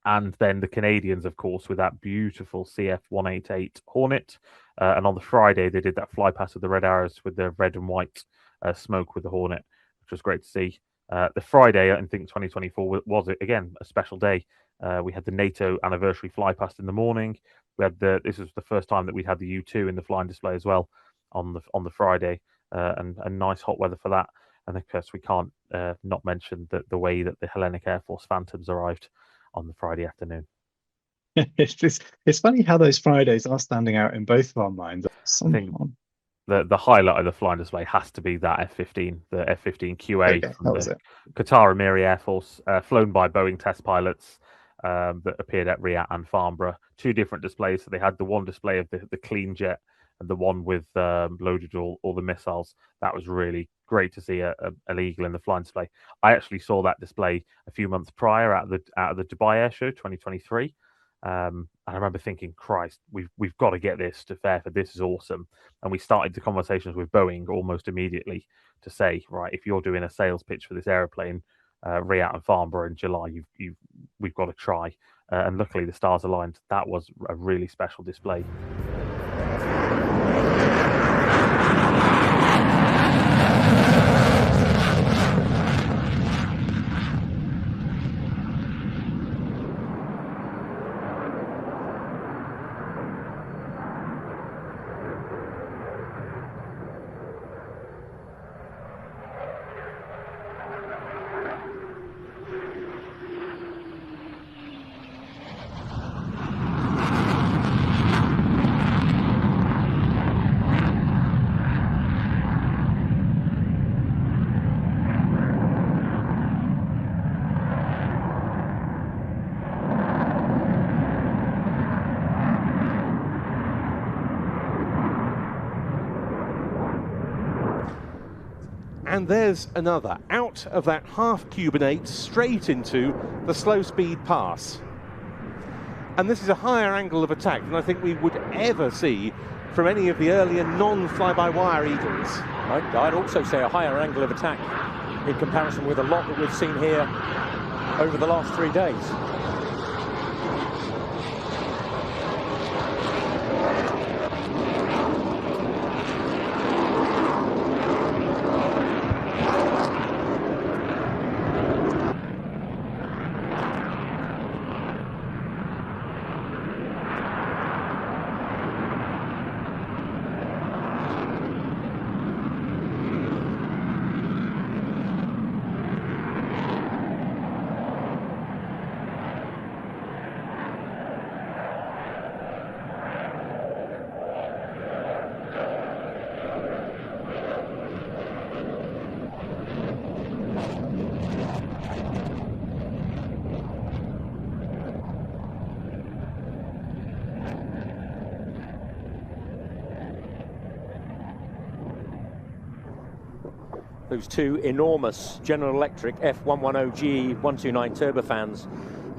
And then the Canadians, of course, with that beautiful CF-188 Hornet. And on the Friday, they did that fly pass with the Red Arrows with the red and white smoke with the Hornet, which was great to see. The Friday, I think 2024 was again a special day. We had the NATO anniversary fly past in the morning. We had this was the first time that we'd had the U2 in the flying display as well on the Friday, and nice hot weather for that. And of course, we can't not mention the way that the Hellenic Air Force Phantoms arrived on the Friday afternoon. It's funny how those Fridays are standing out in both of our minds. I think the highlight of the flying display has to be that F-15, the F-15 QA from the Qatar Emiri Air Force, flown by Boeing test pilots that appeared at RIAT and Farnborough. 2 different displays. So they had the one display of the clean jet and the one with loaded all the missiles. That was really great to see an Eagle in the flying display. I actually saw that display a few months prior at the Dubai Air Show 2023. And I remember thinking, Christ, we've got to get this to Fairford. This is awesome. And we started the conversations with Boeing almost immediately to say, right, if you're doing a sales pitch for this aeroplane, RIAT and Farnborough in July, we've got to try. And luckily the stars aligned. That was a really special display. And there's another, out of that half Cubanate straight into the slow speed pass. And this is a higher angle of attack than I think we would ever see from any of the earlier non-fly-by-wire Eagles. I'd also say a higher angle of attack in comparison with a lot that we've seen here over the last 3 days. Those 2 enormous General Electric F110G 129 turbofans,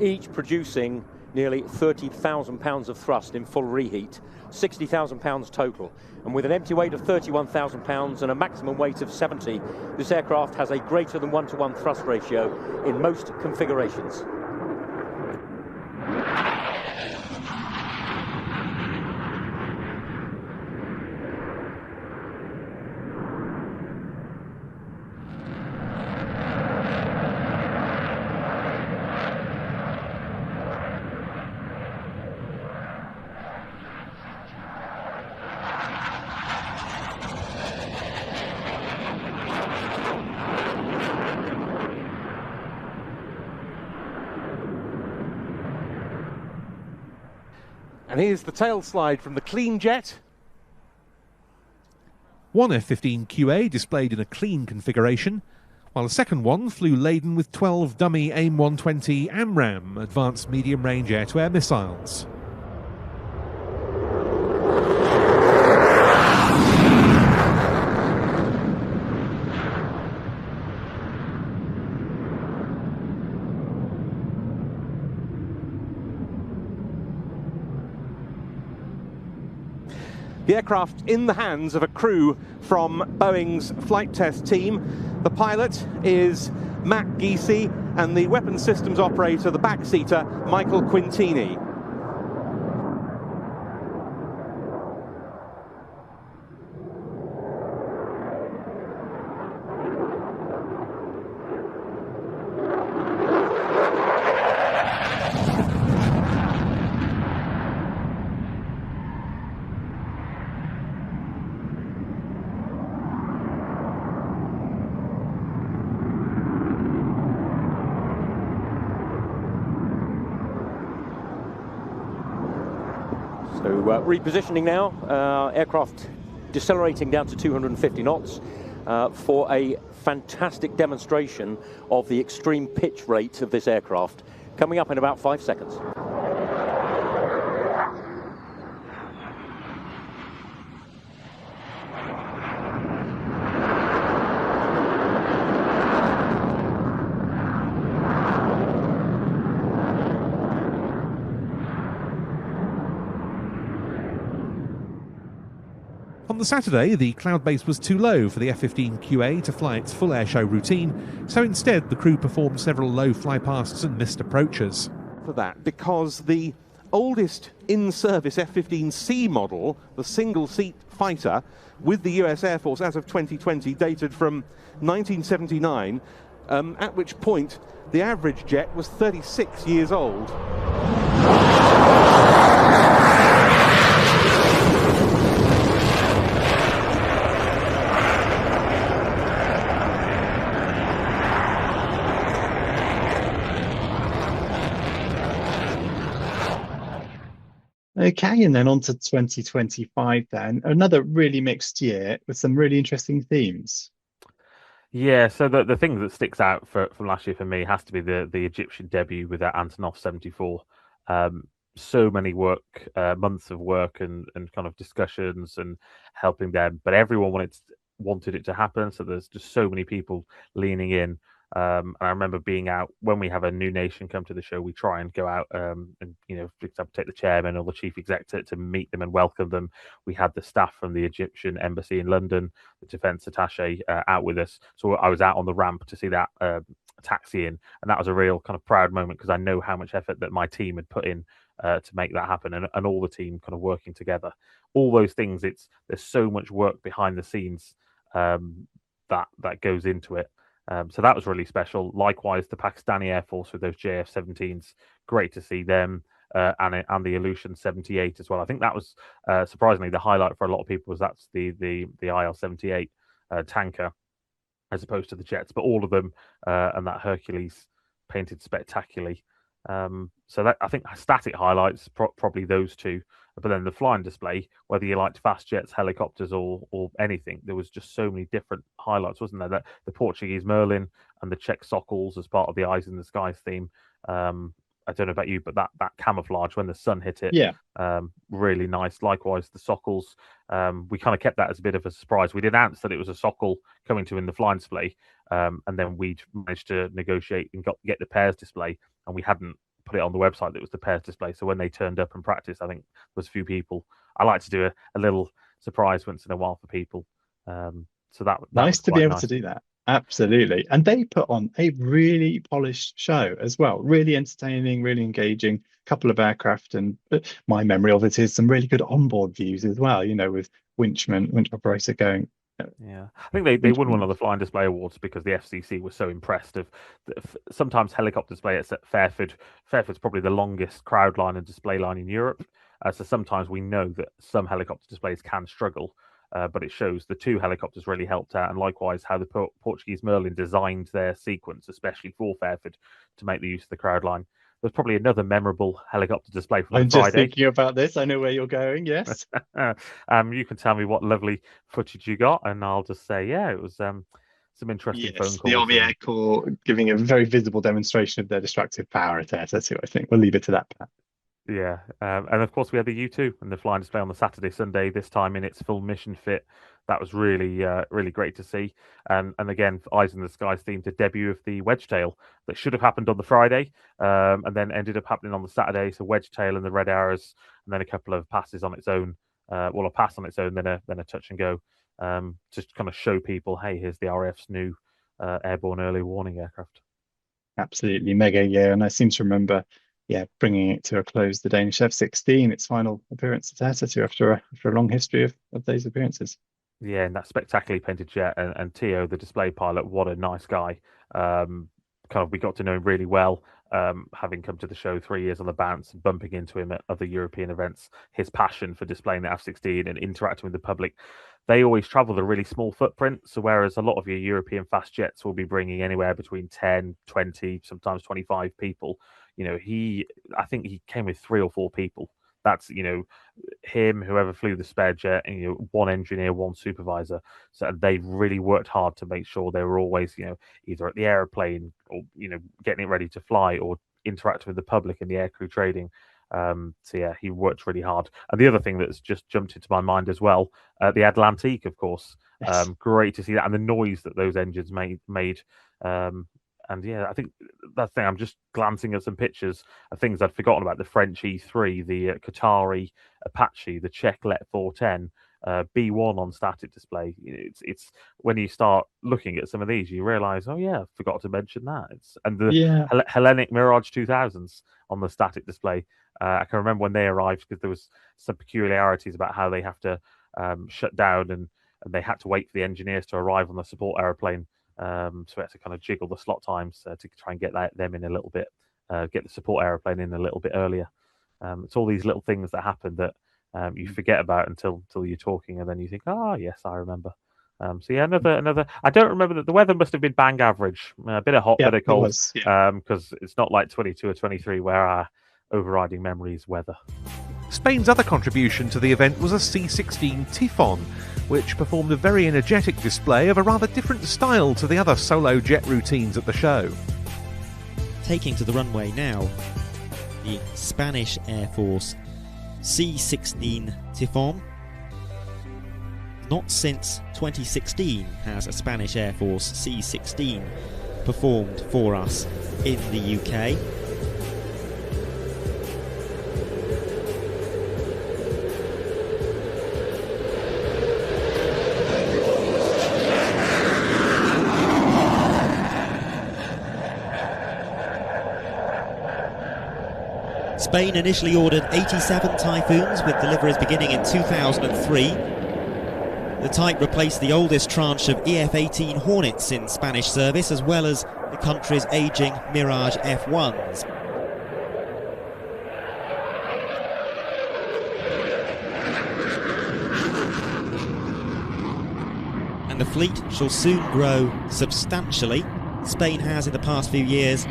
each producing nearly 30,000 pounds of thrust in full reheat, 60,000 pounds total. And with an empty weight of 31,000 pounds and a maximum weight of 70, this aircraft has a greater than 1-to-1 thrust ratio in most configurations. And here's the tail slide from the clean jet. One F-15 QA displayed in a clean configuration, while a second one flew laden with 12 dummy AIM-120 AMRAAM advanced medium-range air-to-air missiles. The aircraft in the hands of a crew from Boeing's flight test team. The pilot is Matt Giese and the weapons systems operator, the backseater, Michael Quintini. So repositioning now, aircraft decelerating down to 250 knots for a fantastic demonstration of the extreme pitch rate of this aircraft, coming up in about 5 seconds. On the Saturday, the cloud base was too low for the F-15 QA to fly its full airshow routine, so instead the crew performed several low flypasts and missed approaches. For that, because the oldest in-service F-15C model, the single-seat fighter with the US Air Force as of 2020, dated from 1979, at which point the average jet was 36 years old. Okay, and then on to 2025 then. Another really mixed year with some really interesting themes. Yeah, so the thing that sticks out from last year for me has to be the Egyptian debut with that Antonov 74. So many months of work and kind of discussions and helping them, but everyone wanted it to happen. So there's just so many people leaning in. And I remember being out when we have a new nation come to the show, we try and go out and, for example, take the chairman or the chief exec to meet them and welcome them. We had the staff from the Egyptian embassy in London, the defense attaché, out with us. So I was out on the ramp to see that taxi in, and that was a real kind of proud moment because I know how much effort that my team had put in to make that happen, and all the team kind of working together. All those things, there's so much work behind the scenes that goes into it. So that was really special. Likewise, the Pakistani Air Force with those JF-17s, great to see them, and the Ilyushin 78 as well. I think that was surprisingly the highlight for a lot of people, was that's the IL-78 tanker as opposed to the jets, but all of them and that Hercules painted spectacularly. So that, I think, static highlights probably those two. But then the flying display, whether you liked fast jets, helicopters, or anything, there was just so many different highlights, wasn't there? That the Portuguese Merlin and the Czech Sokols as part of the Eyes in the Skies theme. I don't know about you, but that camouflage when the sun hit it, yeah, really nice. Likewise, the Sokols, we kind of kept that as a bit of a surprise. We'd announced that it was a Sokol coming to in the flying display, and then we'd managed to negotiate and get the pairs display, and we hadn't put it on the website that it was the pairs display. So when they turned up and practiced, I think there was a few people. I like to do a little surprise once in a while for people. So that nice to be able to do that. Absolutely. And they put on a really polished show as well. Really entertaining, really engaging. Couple of aircraft, and my memory of it is some really good onboard views as well, with winch operator going. Yeah, I think they won one of the flying display awards because the FCC was so impressed of sometimes helicopter display at Fairford. Fairford's probably the longest crowd line and display line in Europe. So sometimes we know that some helicopter displays can struggle, but it shows the two helicopters really helped out, and likewise how the Portuguese Merlin designed their sequence, especially for Fairford, to make the use of the crowd line. there's probably another memorable helicopter display from I'm the Friday. just thinking about this. I know where you're going. Yes. You can tell me what lovely footage you got, and I'll just say, yeah, it was some interesting phone calls. The Army Air Corps giving a very visible demonstration of their destructive power at ETA 2, I think. We'll leave it to that, Pat. Yeah, and of course we had the U2 and the flying display on the Saturday, Sunday, this time in its full mission fit. That was really, really great to see. And again, Eyes in the Skies theme, the debut of the Wedgetail that should have happened on the Friday, and then ended up happening on the Saturday. So Wedgetail and the Red Arrows, and then a couple of passes on its own. Well, a pass on its own, then a touch and go, just to kind of show people, hey, here's the RAF's new airborne early warning aircraft. Absolutely mega, yeah. And I seem to remember, bringing it to a close, the Danish F-16, its final appearance at ETA 2 after a long history of those appearances. Yeah, and that spectacularly painted jet, and Theo, the display pilot, what a nice guy. We got to know him really well, having come to the show 3 years on the bounce, bumping into him at other European events. His passion for displaying the F-16 and interacting with the public. They always travel with a really small footprint, so whereas a lot of your European fast jets will be bringing anywhere between 10, 20, sometimes 25 people, I think he came with 3 or 4 people. That's, him, whoever flew the spare jet, and, one engineer, one supervisor. So they really worked hard to make sure they were always, either at the airplane or, getting it ready to fly or interacting with the public in the aircrew trading. He worked really hard. And the other thing that's just jumped into my mind as well, the Atlantique, of course. Yes. Great to see that, and the noise that those engines made. I think that's the thing. I'm just glancing at some pictures of things I'd forgotten about: the French E3, the Qatari Apache, the Czech Let 410, B1 on static display. It's when you start looking at some of these, you realise, oh yeah, I forgot to mention that. And the Hellenic Mirage 2000s on the static display. I can remember when they arrived, because there was some peculiarities about how they have to shut down, and they had to wait for the engineers to arrive on the support aeroplane. So we had to kind of jiggle the slot times to try and get them in a little bit, get the support aeroplane in a little bit earlier. It's all these little things that happen that you forget about until you're talking, and then you think, oh yes, I remember. Another. I don't remember that the weather must have been bang average, a bit of hot, bit of cold, because it's not like 22 or 23 where our overriding memory is weather. Spain's other contribution to the event was a C-16 Typhon, which performed a very energetic display of a rather different style to the other solo jet routines at the show. Taking to the runway now, the Spanish Air Force C-16 Typhon. Not since 2016 has a Spanish Air Force C-16 performed for us in the UK. Spain initially ordered 87 Typhoons, with deliveries beginning in 2003. The type replaced the oldest tranche of EF-18 Hornets in Spanish service, as well as the country's ageing Mirage F1s. And the fleet shall soon grow substantially. Spain has, in the past few years,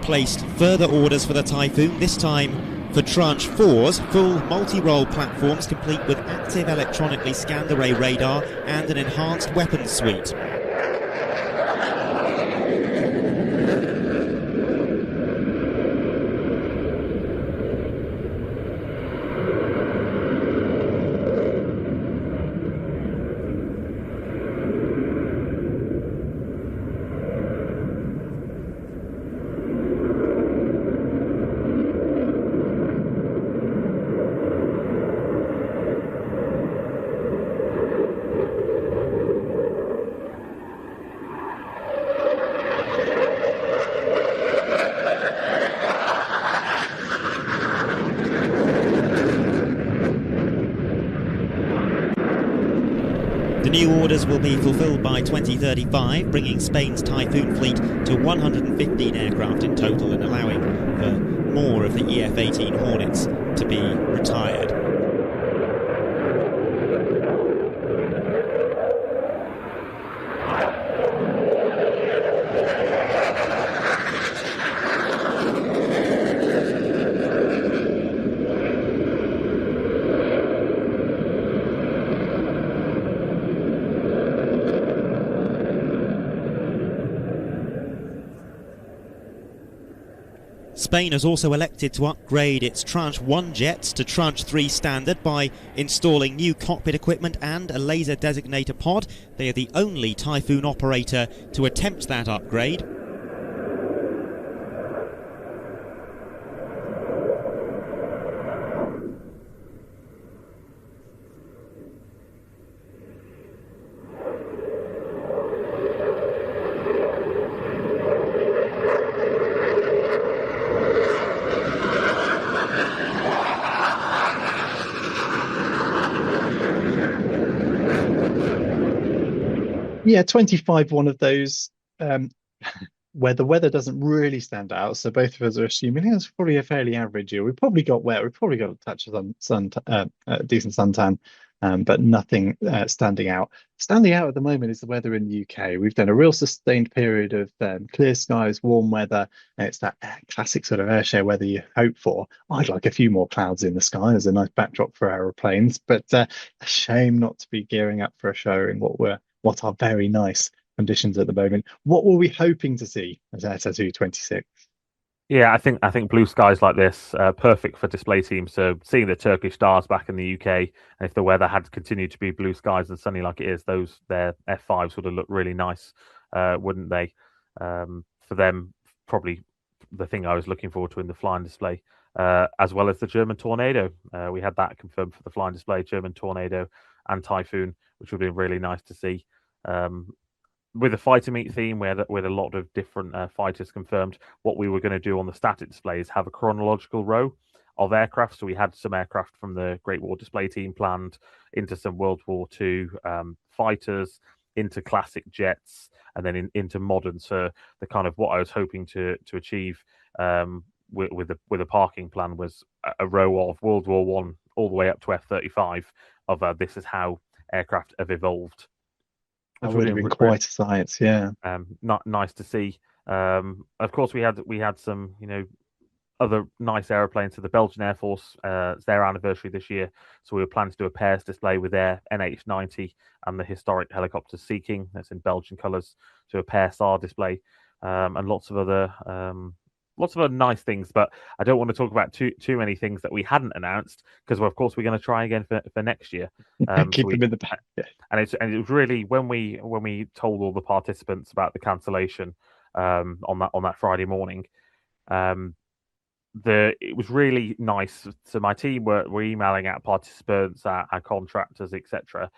placed further orders for the Typhoon, this time for Tranche 4's full multi-role platforms, complete with active electronically scanned array radar and an enhanced weapons suite. The new orders will be fulfilled by 2035, bringing Spain's Typhoon fleet to 115 aircraft in total and allowing for more of the EF-18 Hornets to be retired. Spain has also elected to upgrade its Tranche 1 jets to Tranche 3 standard by installing new cockpit equipment and a laser designator pod. They are the only Typhoon operator to attempt that upgrade. Yeah, 25, one of those where the weather doesn't really stand out. So both of us are assuming it's probably a fairly average year. We probably got wet. We probably got a touch of decent suntan, but nothing standing out. Standing out at the moment is the weather in the UK. We've done a real sustained period of clear skies, warm weather. And it's that classic sort of airshare weather you hope for. I'd like a few more clouds in the sky as a nice backdrop for aeroplanes, but a shame not to be gearing up for a show in what are very nice conditions at the moment. What were we hoping to see at Air Tattoo 26? Yeah, I think blue skies like this perfect for display teams. So seeing the Turkish stars back in the UK, and if the weather had continued to be blue skies and sunny like it is, their F5s would have looked really nice, wouldn't they? For them, probably the thing I was looking forward to in the flying display, as well as the German Tornado. We had that confirmed for the flying display, German Tornado and Typhoon, which would have been really nice to see. With a fighter meet theme, with a lot of different fighters confirmed, what we were going to do on the static display is have a chronological row of aircraft. So we had some aircraft from the Great War display team planned, into some World War II fighters, into classic jets, and then into modern. So the kind of what I was hoping to achieve with a parking plan was a row of World War One all the way up to F-35 of this is how aircraft have evolved. That would have been quite a science, yeah. Not nice to see. Of course, we had some, other nice aeroplanes. So the Belgian Air Force, it's their anniversary this year, so we were planning to do a pairs display with their NH90 and the historic helicopter Sea King. That's in Belgian colours, so a pair SAR display, and lots of other nice things. But I don't want to talk about too many things that we hadn't announced, because of course we're going to try again for next year. Keep them in the back. Yeah. And it was really when we told all the participants about the cancellation on that Friday morning. It was really nice. So my team were emailing out participants, our contractors, etc.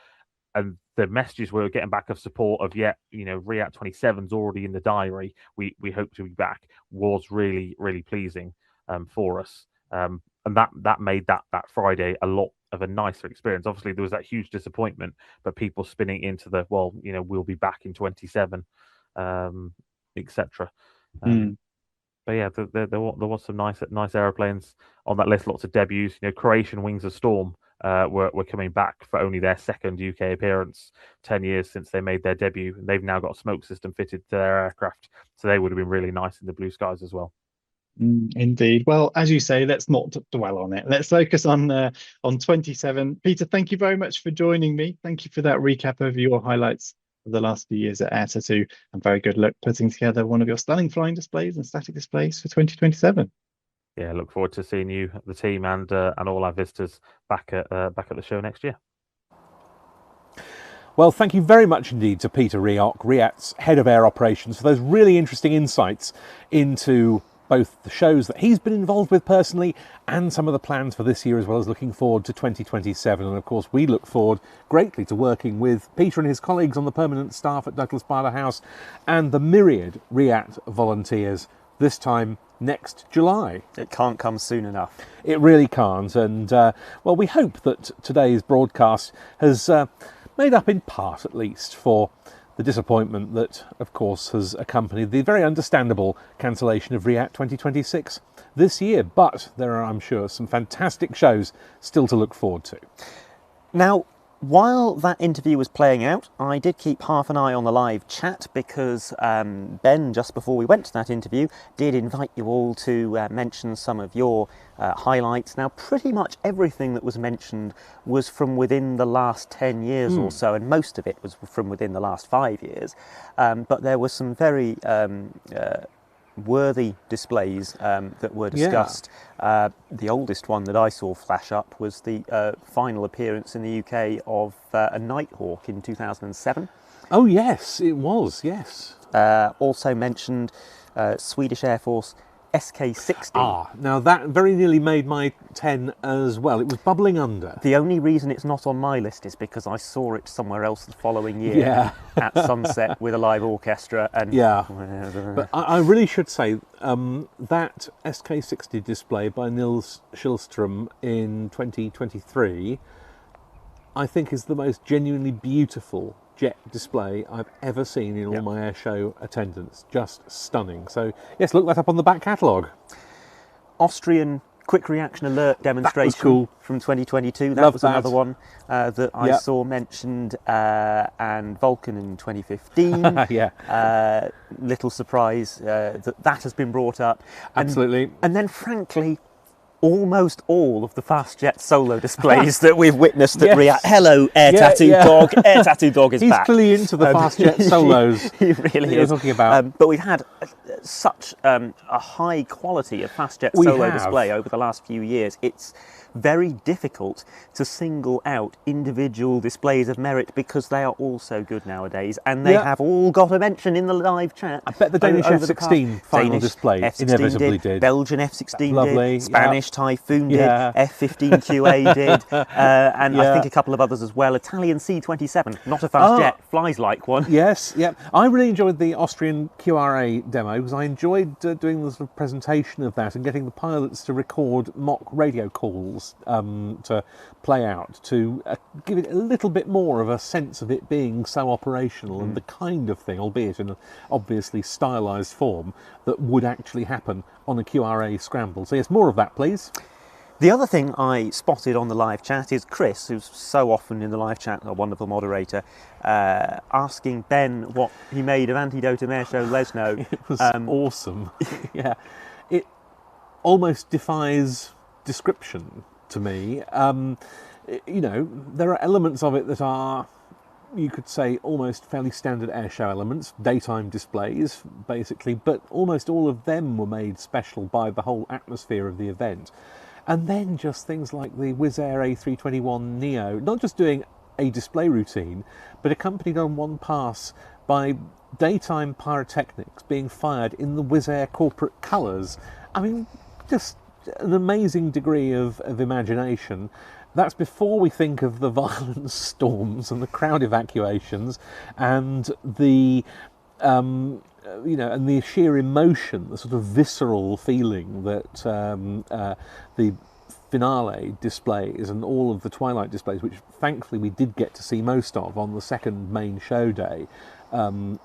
And the messages we were getting back of support of RIAT 27's already in the diary. We hope to be back, was really, really pleasing for us. And that made that Friday a lot of a nicer experience. Obviously there was that huge disappointment, but people spinning into the we'll be back in 27, etc. But yeah, there was some nice airplanes on that list. Lots of debuts. Croatian Wings of Storm were coming back for only their second UK appearance, 10 years since they made their debut, and they've now got a smoke system fitted to their aircraft, so they would have been really nice in the blue skies as well. Indeed. Well, as you say, let's not dwell on it. Let's focus on 27. Peter, thank you very much for joining me. Thank you for that recap of your highlights of the last few years at Air Tattoo, and very good luck putting together one of your stunning flying displays and static displays for 2027. Yeah, look forward to seeing you, the team, and all our visitors back at the show next year. Well, thank you very much indeed to Peter Rioch, RIAT's Head of Air Operations, for those really interesting insights into both the shows that he's been involved with personally and some of the plans for this year, as well as looking forward to 2027. And of course, we look forward greatly to working with Peter and his colleagues on the permanent staff at Douglas Bader House and the myriad RIAT volunteers this time next July. It can't come soon enough. It really can't. And well, we hope that today's broadcast has made up in part, at least, for the disappointment that, of course, has accompanied the very understandable cancellation of RIAT 2026 this year. But there are, I'm sure, some fantastic shows still to look forward to. Now, while that interview was playing out, I did keep half an eye on the live chat, because Ben, just before we went to that interview, did invite you all to mention some of your highlights. Now, pretty much everything that was mentioned was from within the last 10 years or so, and most of it was from within the last 5 years. But there were some very worthy displays that were discussed. The oldest one that I saw flash up was the final appearance in the UK of a Nighthawk in 2007. Oh yes, it was, yes. Also mentioned Swedish Air Force SK-60. Ah, now that very nearly made my 10 as well. It was bubbling under. The only reason it's not on my list is because I saw it somewhere else the following year at sunset with a live orchestra. And but I really should say that SK-60 display by Nils Schillström in 2023, I think is the most genuinely beautiful jet display I've ever seen in all my airshow attendance. Just stunning. So yes, look that up on the back catalogue. Austrian quick reaction alert demonstration from 2022. That was another one that I saw mentioned, and Vulcan in 2015. Little surprise that has been brought up. Absolutely. And then frankly, almost all of the Fastjet solo displays that we've witnessed at RIAT. Hello, Air Tattoo Dog. Air Tattoo Dog is back. He's clearly into the Fastjet solos. He really is. Talking about. But we've had such a high quality of Fastjet solo display over the last few years. It's very difficult to single out individual displays of merit because they are all so good nowadays, and they have all got a mention in the live chat. I bet the Danish F-16 final display F-16 inevitably did. Belgian F-16 Lovely. did. Spanish Typhoon did. F-15QA did. And I think a couple of others as well. Italian C-27, not a fast jet, flies like one. Yes, I really enjoyed the Austrian QRA demo because I enjoyed doing the sort of presentation of that and getting the pilots to record mock radio calls to play out, to give it a little bit more of a sense of it being so operational and the kind of thing, albeit in an obviously stylised form, that would actually happen on a QRA scramble. So yes, more of that please. The other thing I spotted on the live chat is Chris, who's so often in the live chat, a wonderful moderator, asking Ben what he made of Antidotum Airshow Lesno. It was awesome. It almost defies description to me. You know, there are elements of it that are, you could say, almost fairly standard airshow elements, daytime displays basically, but almost all of them were made special by the whole atmosphere of the event. And then just things like the Wizz Air A321 Neo, not just doing a display routine, but accompanied on one pass by daytime pyrotechnics being fired in the Wizz Air corporate colours. I mean, just an amazing degree of imagination. That's before we think of the violent storms and the crowd evacuations and the you know, and the sheer emotion, the sort of visceral feeling that the finale displays and all of the Twilight displays, which thankfully we did get to see most of on the second main show day,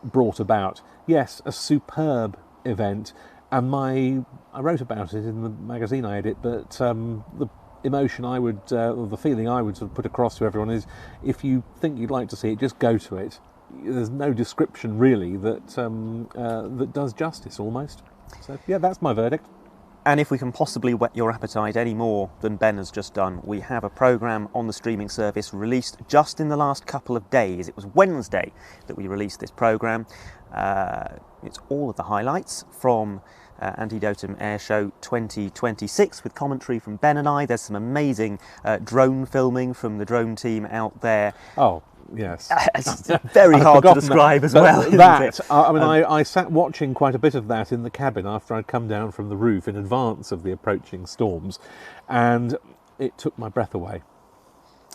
brought about. Yes, a superb event. And I wrote about it in the magazine I edit, but the emotion I would, or the feeling I would sort of put across to everyone is, if you think you'd like to see it, just go to it. There's no description really that that does justice almost. So yeah, that's my verdict. And if we can possibly whet your appetite any more than Ben has just done, we have a programme on the streaming service released just in the last couple of days. It was Wednesday that we released this programme. It's all of the highlights from Antidotum Airshow 2026 with commentary from Ben and I. There's some amazing drone filming from the drone team out there. Oh, yes. It's very hard to describe as well. I mean, I sat watching quite a bit of that in the cabin after I'd come down from the roof in advance of the approaching storms, and it took my breath away.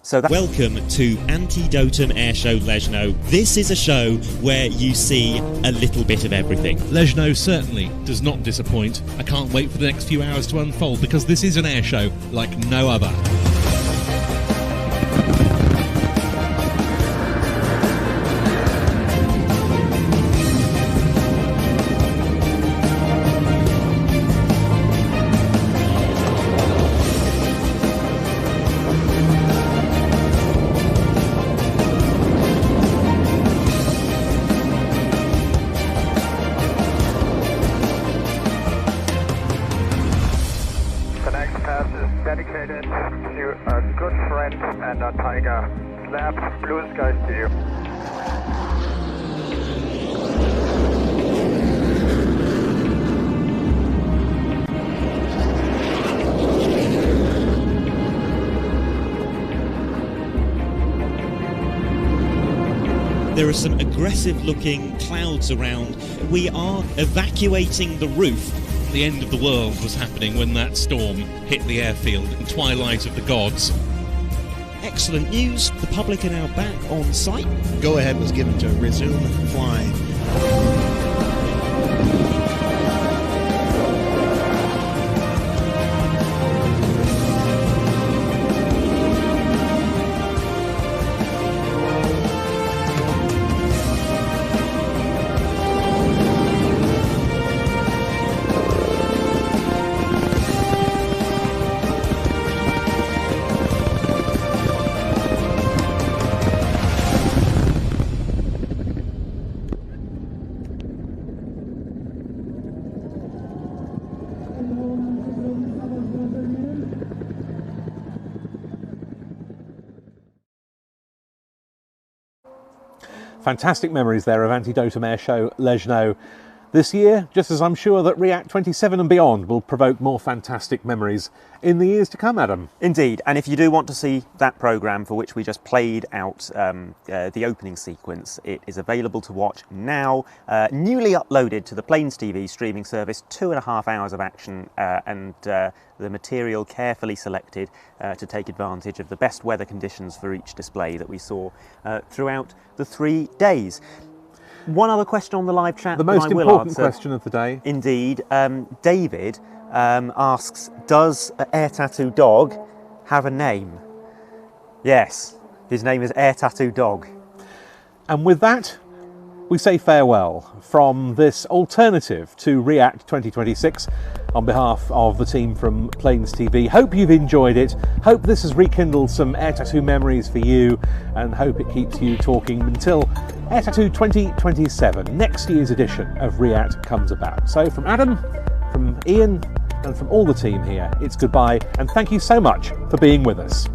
So welcome to Antidotum Airshow Lesno. This is a show where you see a little bit of everything. Lesno certainly does not disappoint. I can't wait for the next few hours to unfold because this is an airshow like no other. There are some aggressive looking clouds around. We are evacuating the roof. The end of the world was happening when that storm hit the airfield in Twilight of the Gods. Excellent news, the public are now back on site. Go-ahead was given to resume flying. Fantastic memories there of Antidotum Air Show Lejno this year, just as I'm sure that RIAT 27 and beyond will provoke more fantastic memories in the years to come, Adam. Indeed, and if you do want to see that programme for which we just played out the opening sequence, it is available to watch now, newly uploaded to the PlanesTV streaming service, 2.5 hours of action and the material carefully selected to take advantage of the best weather conditions for each display that we saw throughout the 3 days. One other question on the live chat. The most important question of the day. Indeed. David asks, does Air Tattoo Dog have a name? Yes, his name is Air Tattoo Dog. And with that, we say farewell from this alternative to RIAT 2026 on behalf of the team from PlanesTV. Hope you've enjoyed it, hope this has rekindled some Air Tattoo memories for you, and hope it keeps you talking until Air Tattoo 2027, next year's edition of RIAT, comes about. So from Adam, from Ian, and from all the team here, it's goodbye, and thank you so much for being with us.